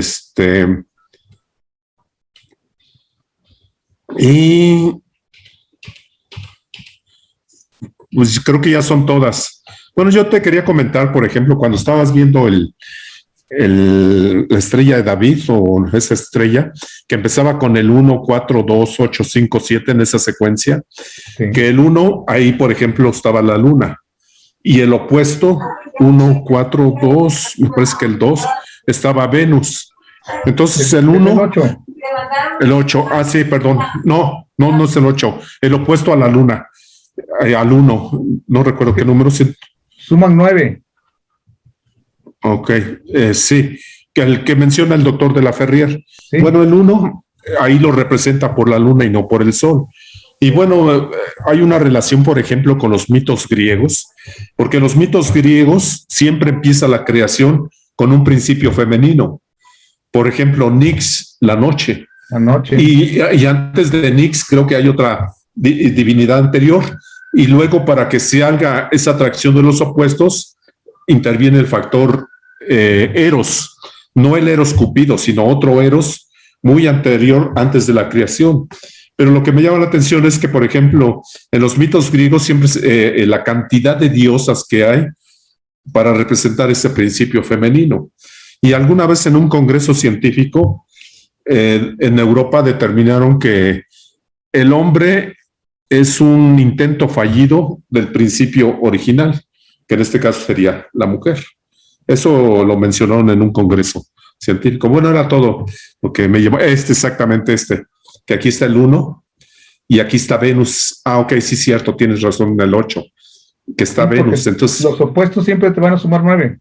Y pues creo que ya son todas. Bueno, yo te quería comentar, por ejemplo, cuando estabas viendo la estrella de David, o esa estrella que empezaba con el 1, 4, 2, 8, 5, 7 en esa secuencia, Sí. que el 1, ahí por ejemplo estaba la luna, y el opuesto, 1, 4, 2, me parece que el 2, estaba Venus. Entonces el 1, el 8, ah sí, perdón, no es el 8, el opuesto a la luna, al 1, no recuerdo qué número. Suman 9. Ok, sí, que el que menciona el doctor de la Ferrier. Sí. Bueno, el 1 ahí lo representa por la luna y no por el sol. Y bueno, hay una relación, por ejemplo, con los mitos griegos, porque en los mitos griegos siempre empieza la creación con un principio femenino. Por ejemplo, Nix, la noche. La noche. Y antes de Nix creo que hay otra divinidad anterior. Y luego, para que se haga esa atracción de los opuestos, interviene el factor Eros, no el Eros Cupido, sino otro Eros muy anterior, antes de la creación. Pero lo que me llama la atención es que, por ejemplo, en los mitos griegos siempre la cantidad de diosas que hay para representar ese principio femenino. Y alguna vez en un congreso científico en Europa determinaron que el hombre es un intento fallido del principio original, que en este caso sería la mujer. Eso lo mencionaron en un congreso científico. Bueno, era todo lo que me llevó. Exactamente que aquí está el 1 y aquí está Venus. Ah, ok, sí, cierto, tienes razón, en el 8, que está Sí, Venus. Entonces, los opuestos siempre te van a sumar 9.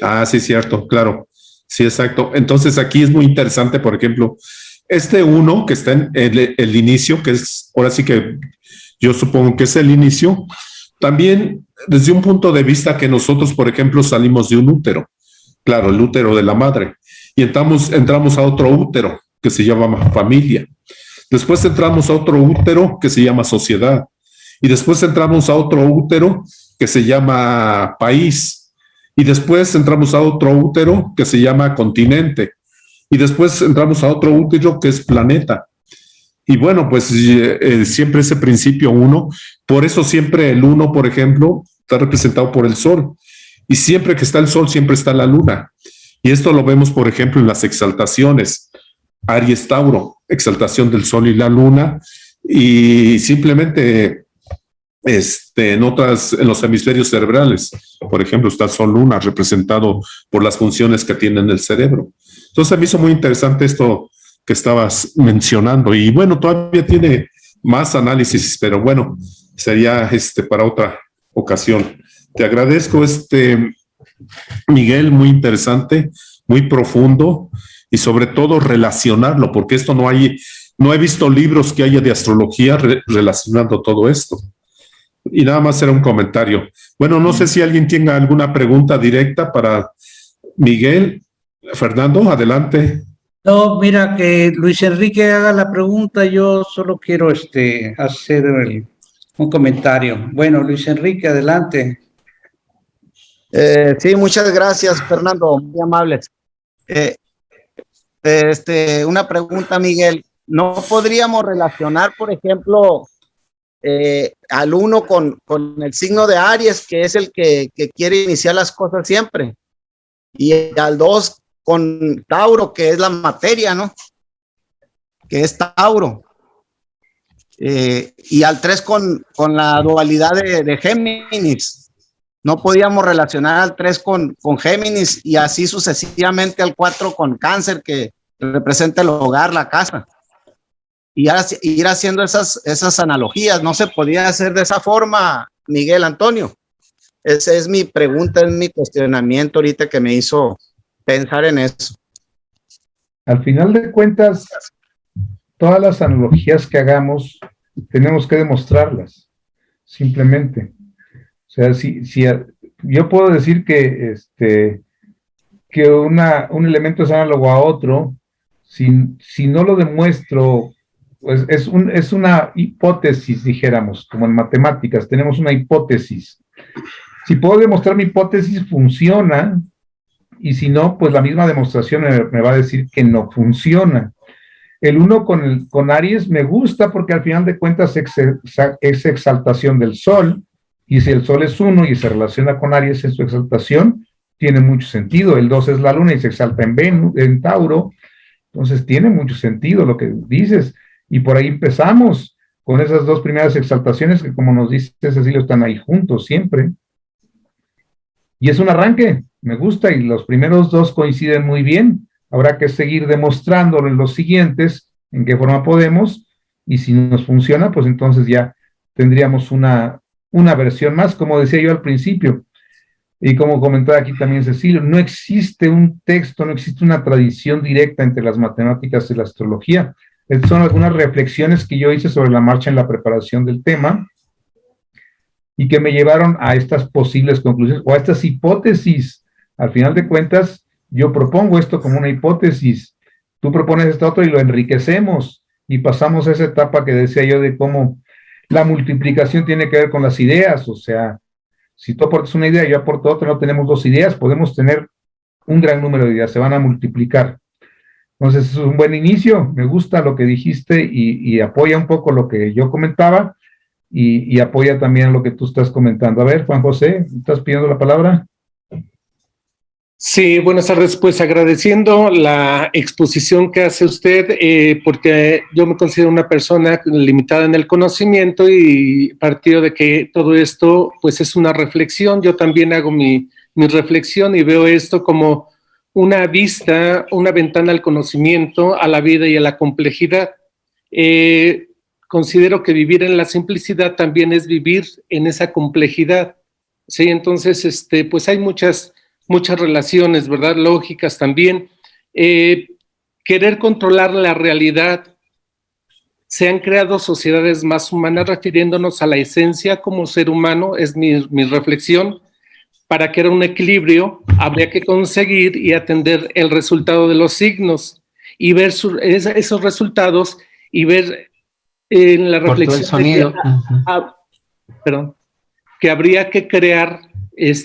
Ah, sí, cierto, claro. Sí, exacto. Entonces aquí es muy interesante, por ejemplo, este 1 que está en el inicio, que es, ahora sí que yo supongo que es el inicio, también desde un punto de vista que nosotros, por ejemplo, salimos de un útero, claro, el útero de la madre, y entramos a otro útero que se llama familia. Después entramos a otro útero que se llama sociedad, y después entramos a otro útero que se llama país. Y después entramos a otro útero que se llama continente. Y después entramos a otro útero que es planeta. Y bueno, pues siempre ese principio 1, por eso siempre el 1, por ejemplo, está representado por el sol. Y siempre que está el sol, siempre está la luna. Y esto lo vemos, por ejemplo, en las exaltaciones. Aries Tauro, exaltación del sol y la luna. Y simplemente en los hemisferios cerebrales, por ejemplo, está Sol-Luna representado por las funciones que tiene en el cerebro. Entonces me hizo muy interesante esto que estabas mencionando, y bueno, todavía tiene más análisis, pero bueno, sería para otra ocasión. Te agradezco, Miguel, muy interesante, muy profundo, y sobre todo relacionarlo, porque esto no he visto libros que haya de astrología relacionando todo esto. Y nada más era un comentario. Bueno, no sé si alguien tenga alguna pregunta directa para Miguel. Fernando, adelante. No, mira, que Luis Enrique haga la pregunta, yo solo quiero hacer un comentario. Bueno, Luis Enrique, adelante. Sí, muchas gracias, Fernando, muy amables. Una pregunta, Miguel. ¿No podríamos relacionar, por ejemplo, al 1 con el signo de Aries, que es el que quiere iniciar las cosas siempre, y al 2 con Tauro, que es la materia, ¿no? Que es Tauro, y al 3 con la dualidad de Géminis? ¿No podíamos relacionar al 3 con Géminis y así sucesivamente al 4 con Cáncer, que representa el hogar, la casa? Y ir haciendo esas analogías. ¿No se podía hacer de esa forma, Miguel Antonio? Esa es mi pregunta, es mi cuestionamiento ahorita que me hizo pensar en eso. Al final de cuentas, todas las analogías que hagamos, tenemos que demostrarlas, simplemente. O sea, si yo puedo decir que un elemento es análogo a otro, si no lo demuestro, pues es una hipótesis, dijéramos, como en matemáticas, tenemos una hipótesis. Si puedo demostrar mi hipótesis, funciona, y si no, pues la misma demostración me va a decir que no funciona. El 1 con Aries me gusta porque al final de cuentas es exaltación del Sol, y si el Sol es 1 y se relaciona con Aries en su exaltación, tiene mucho sentido. El 2 es la Luna y se exalta en Tauro, entonces tiene mucho sentido lo que dices, y por ahí empezamos con esas dos primeras exaltaciones que, como nos dice Cecilio, están ahí juntos siempre. Y es un arranque, me gusta, y los primeros dos coinciden muy bien. Habrá que seguir demostrándolo en los siguientes, en qué forma podemos, y si nos funciona, pues entonces ya tendríamos una versión más, como decía yo al principio, y como comentaba aquí también Cecilio, no existe un texto, no existe una tradición directa entre las matemáticas y la astrología. Estas son algunas reflexiones que yo hice sobre la marcha en la preparación del tema, y que me llevaron a estas posibles conclusiones, o a estas hipótesis. Al final de cuentas, yo propongo esto como una hipótesis, tú propones esto otro y lo enriquecemos, y pasamos a esa etapa que decía yo de cómo la multiplicación tiene que ver con las ideas. O sea, si tú aportas una idea y yo aporto otra, no tenemos dos ideas, podemos tener un gran número de ideas, se van a multiplicar. Entonces, es un buen inicio, me gusta lo que dijiste, y apoya un poco lo que yo comentaba, y apoya también lo que tú estás comentando. A ver, Juan José, ¿estás pidiendo la palabra? Sí, buenas tardes. Pues agradeciendo la exposición que hace usted, porque yo me considero una persona limitada en el conocimiento, y partido de que todo esto pues es una reflexión, yo también hago mi reflexión y veo esto como una vista, una ventana al conocimiento, a la vida y a la complejidad. Considero que vivir en la simplicidad también es vivir en esa complejidad, ¿sí? Entonces, pues hay muchas relaciones, ¿verdad? Lógicas también. Querer controlar la realidad. Se han creado sociedades más humanas, refiriéndonos a la esencia como ser humano, es mi reflexión. Para que era un equilibrio, habría que conseguir y atender el resultado de los signos, y ver esos resultados, y ver en la reflexión el sonido. Que habría que crear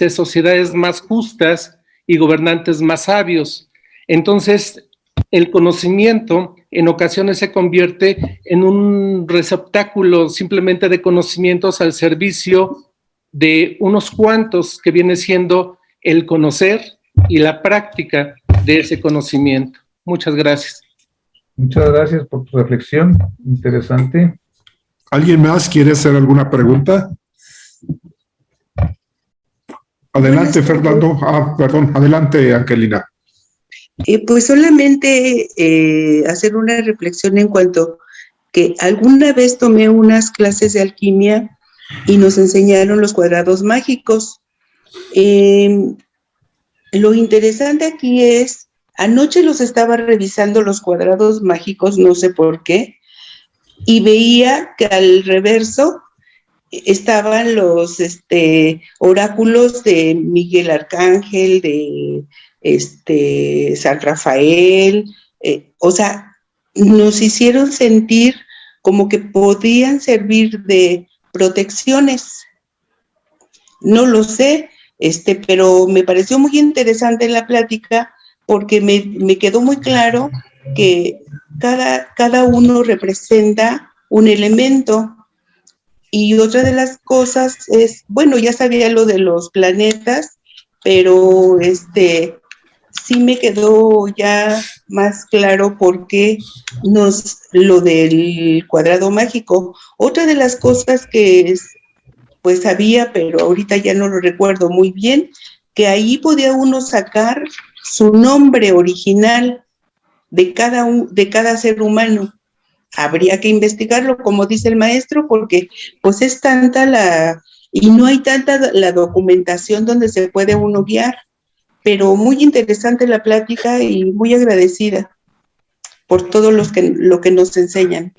sociedades más justas y gobernantes más sabios. Entonces, el conocimiento en ocasiones se convierte en un receptáculo simplemente de conocimientos al servicio de unos cuantos, que viene siendo el conocer y la práctica de ese conocimiento. Muchas gracias. Muchas gracias por tu reflexión, interesante. ¿Alguien más quiere hacer alguna pregunta? Adelante, Fernando. Perdón, adelante, Angelina. Pues solamente hacer una reflexión en cuanto que alguna vez tomé unas clases de alquimia y nos enseñaron los cuadrados mágicos. Lo interesante aquí es, anoche los estaba revisando los cuadrados mágicos, no sé por qué, y veía que al reverso estaban los oráculos de Miguel Arcángel, de San Rafael, o sea, nos hicieron sentir como que podían servir de protecciones. No lo sé, pero me pareció muy interesante la plática, porque me quedó muy claro que cada uno representa un elemento. Y otra de las cosas es, bueno, ya sabía lo de los planetas, pero sí me quedó ya más claro por qué lo del cuadrado mágico. Otra de las cosas que pues sabía, pero ahorita ya no lo recuerdo muy bien, que ahí podía uno sacar su nombre original de cada ser humano. Habría que investigarlo, como dice el maestro, porque pues es tanta y no hay tanta la documentación donde se puede uno guiar, pero muy interesante la plática y muy agradecida por todo lo que nos enseñan.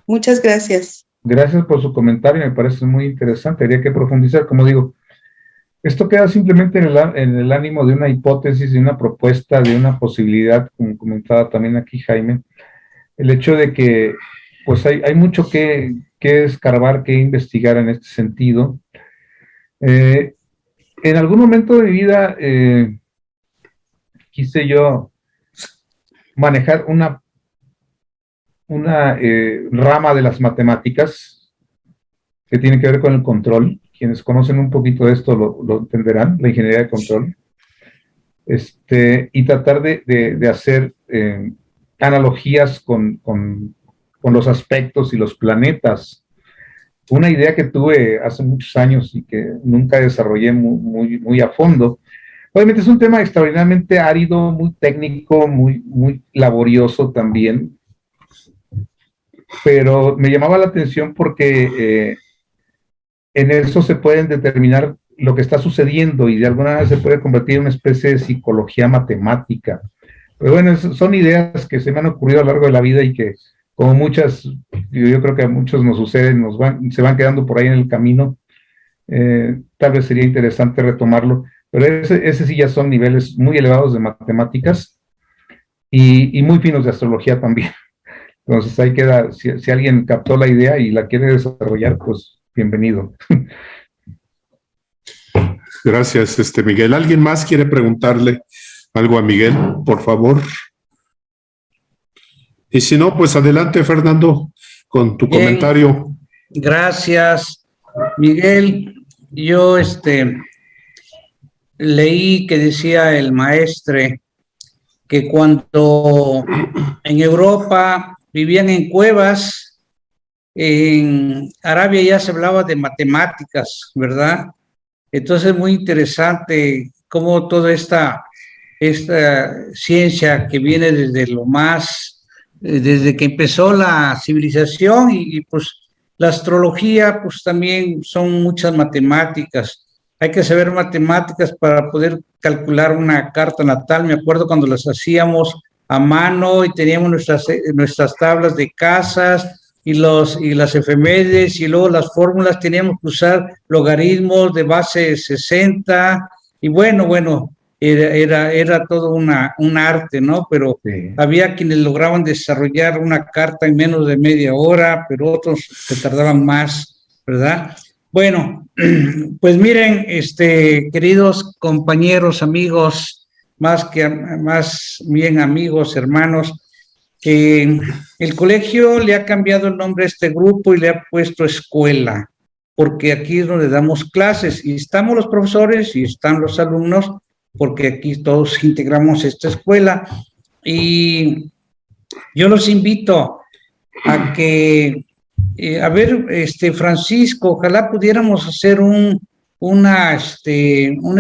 Muchas gracias. Gracias por su comentario, me parece muy interesante. Habría que profundizar, como digo, esto queda simplemente en el ánimo de una hipótesis, de una propuesta, de una posibilidad, como comentaba también aquí Jaime. El hecho de que pues hay mucho que escarbar, que investigar en este sentido. En algún momento de mi vida quise yo manejar una rama de las matemáticas que tiene que ver con el control. Quienes conocen un poquito de esto lo entenderán, la ingeniería de control. Y tratar de hacer analogías con los aspectos y los planetas. Una idea que tuve hace muchos años y que nunca desarrollé muy a fondo. Obviamente es un tema extraordinariamente árido, muy técnico, muy laborioso también, pero me llamaba la atención porque en eso se pueden determinar lo que está sucediendo y de alguna manera se puede convertir en una especie de psicología matemática. Pero bueno, son ideas que se me han ocurrido a lo largo de la vida y que, como muchas, yo creo que a muchos nos suceden, se van quedando por ahí en el camino. Tal vez sería interesante retomarlo, pero ese sí ya son niveles muy elevados de matemáticas y muy finos de astrología también. Entonces ahí queda, si alguien captó la idea y la quiere desarrollar, pues bienvenido. Gracias, Miguel. ¿Alguien más quiere preguntarle algo a Miguel, por favor? Y si no, pues adelante, Fernando, con tu comentario. Gracias, Miguel. Yo leí que decía el maestre que cuando en Europa vivían en cuevas, en Arabia ya se hablaba de matemáticas, ¿verdad? Entonces, muy interesante cómo toda esta ciencia que viene desde que empezó la civilización y pues la astrología, pues también son muchas matemáticas. Hay que saber matemáticas para poder calcular una carta natal. Me acuerdo cuando las hacíamos a mano y teníamos nuestras tablas de casas y las efemérides y luego las fórmulas, teníamos que usar logaritmos de base 60 y bueno, era todo un arte, ¿no? Pero sí, había quienes lograban desarrollar una carta en menos de media hora, pero otros se tardaban más, ¿verdad? Bueno, pues miren, queridos compañeros, amigos, más bien amigos, hermanos, el colegio le ha cambiado el nombre a este grupo y le ha puesto escuela, porque aquí es donde damos clases y estamos los profesores y están los alumnos, porque aquí todos integramos esta escuela. Y yo los invito a que, a ver, Francisco, ojalá pudiéramos hacer una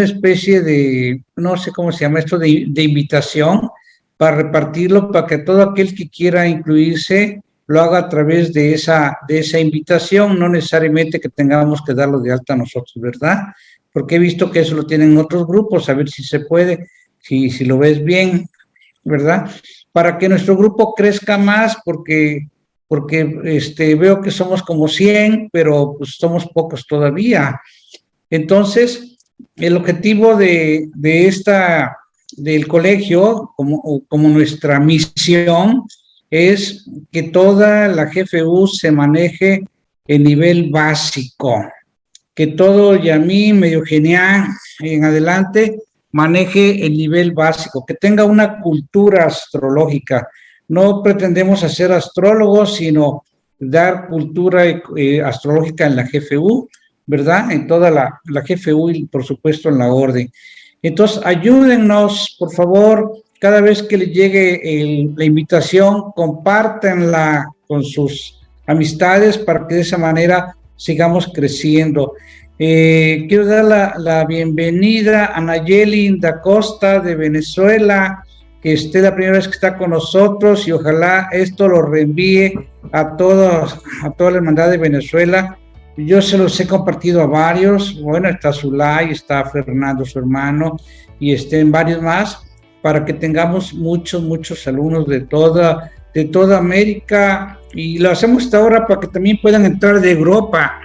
especie de, no sé cómo se llama esto, de invitación para repartirlo, para que todo aquel que quiera incluirse lo haga a través de esa invitación, no necesariamente que tengamos que darlo de alta nosotros, ¿verdad? Porque he visto que eso lo tienen otros grupos, a ver si se puede, si lo ves bien, ¿verdad? Para que nuestro grupo crezca más, porque veo que somos como 100, pero pues somos pocos todavía. Entonces, el objetivo del colegio, como nuestra misión, es que toda la GFU se maneje en nivel básico, que todo Yamí, medio genial, en adelante, maneje el nivel básico, que tenga una cultura astrológica. No pretendemos hacer astrólogos, sino dar cultura astrológica en la GFU, ¿verdad? En toda la GFU y, por supuesto, en la orden. Entonces, ayúdennos, por favor, cada vez que les llegue la invitación, compártanla con sus amistades para que de esa manera sigamos creciendo. Quiero dar la bienvenida a Nayeli da Costa de Venezuela, que esté la primera vez que está con nosotros y ojalá esto lo reenvíe a toda la hermandad de Venezuela. Yo se los he compartido a varios, bueno, está Zulay, está Fernando, su hermano, y estén varios más, para que tengamos muchos alumnos de toda América, y lo hacemos hasta ahora para que también puedan entrar de Europa.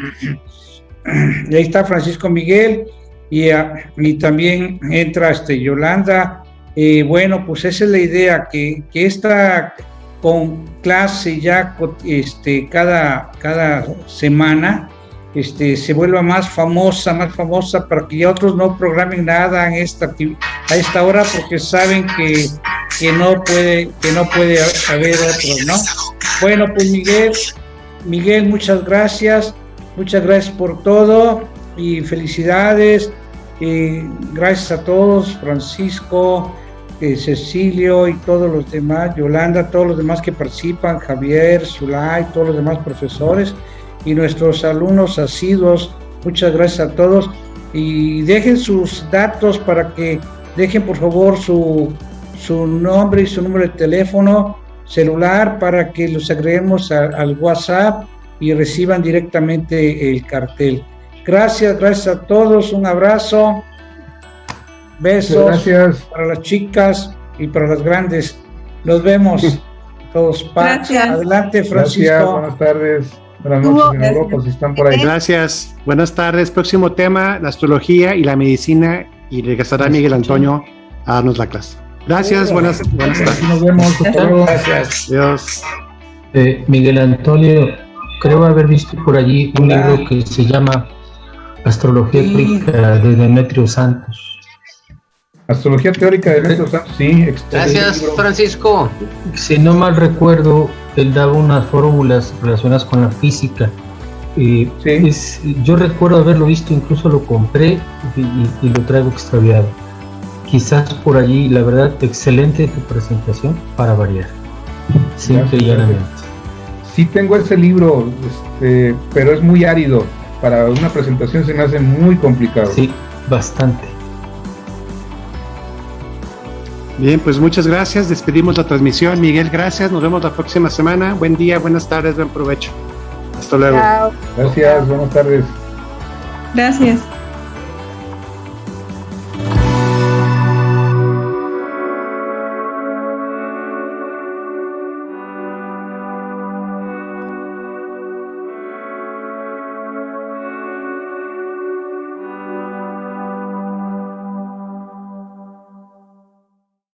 Y ahí está Francisco Miguel, y también entra Yolanda. Bueno, pues esa es la idea, que esta con clase ya cada semana, se vuelva más famosa, para que ya otros no programen nada a esta hora, porque saben que no puede haber otros, ¿no? Bueno, pues Miguel, muchas gracias por todo y felicidades. Gracias a todos, Francisco, Cecilio y todos los demás, Yolanda, todos los demás que participan, Javier, Zulay, todos los demás profesores y nuestros alumnos asiduos. Muchas gracias a todos y dejen sus datos para que dejen por favor su nombre y su número de teléfono celular para que los agreguemos al WhatsApp y reciban directamente el cartel. Gracias a todos, un abrazo, besos. Gracias. Para las chicas y para las grandes. Nos vemos todos. Gracias. Adelante, Francisco. Gracias, buenas tardes. Buenas noches en Europa, si están por ahí. Gracias. Buenas tardes. Próximo tema, la astrología y la medicina, y regresará Miguel Antonio a darnos la clase. Gracias, buenas tardes. Nos vemos. Hasta luego. Gracias. Adiós. Miguel Antonio, creo haber visto por allí un libro que se llama Astrología Teórica de Demetrio Santos. Astrología Teórica de Demetrio Santos, sí. Gracias, Francisco. Si no mal recuerdo, él daba unas fórmulas relacionadas con la física. Yo recuerdo haberlo visto, incluso lo compré y lo traigo extraviado. Quizás por allí, la verdad, excelente tu presentación para variar. Simple y llanamente. Sí tengo ese libro, pero es muy árido. Para una presentación se me hace muy complicado. Sí, bastante. Bien, pues muchas gracias. Despedimos la transmisión. Miguel, gracias. Nos vemos la próxima semana. Buen día, buenas tardes, buen provecho. Hasta luego. Gracias, buenas tardes. Gracias.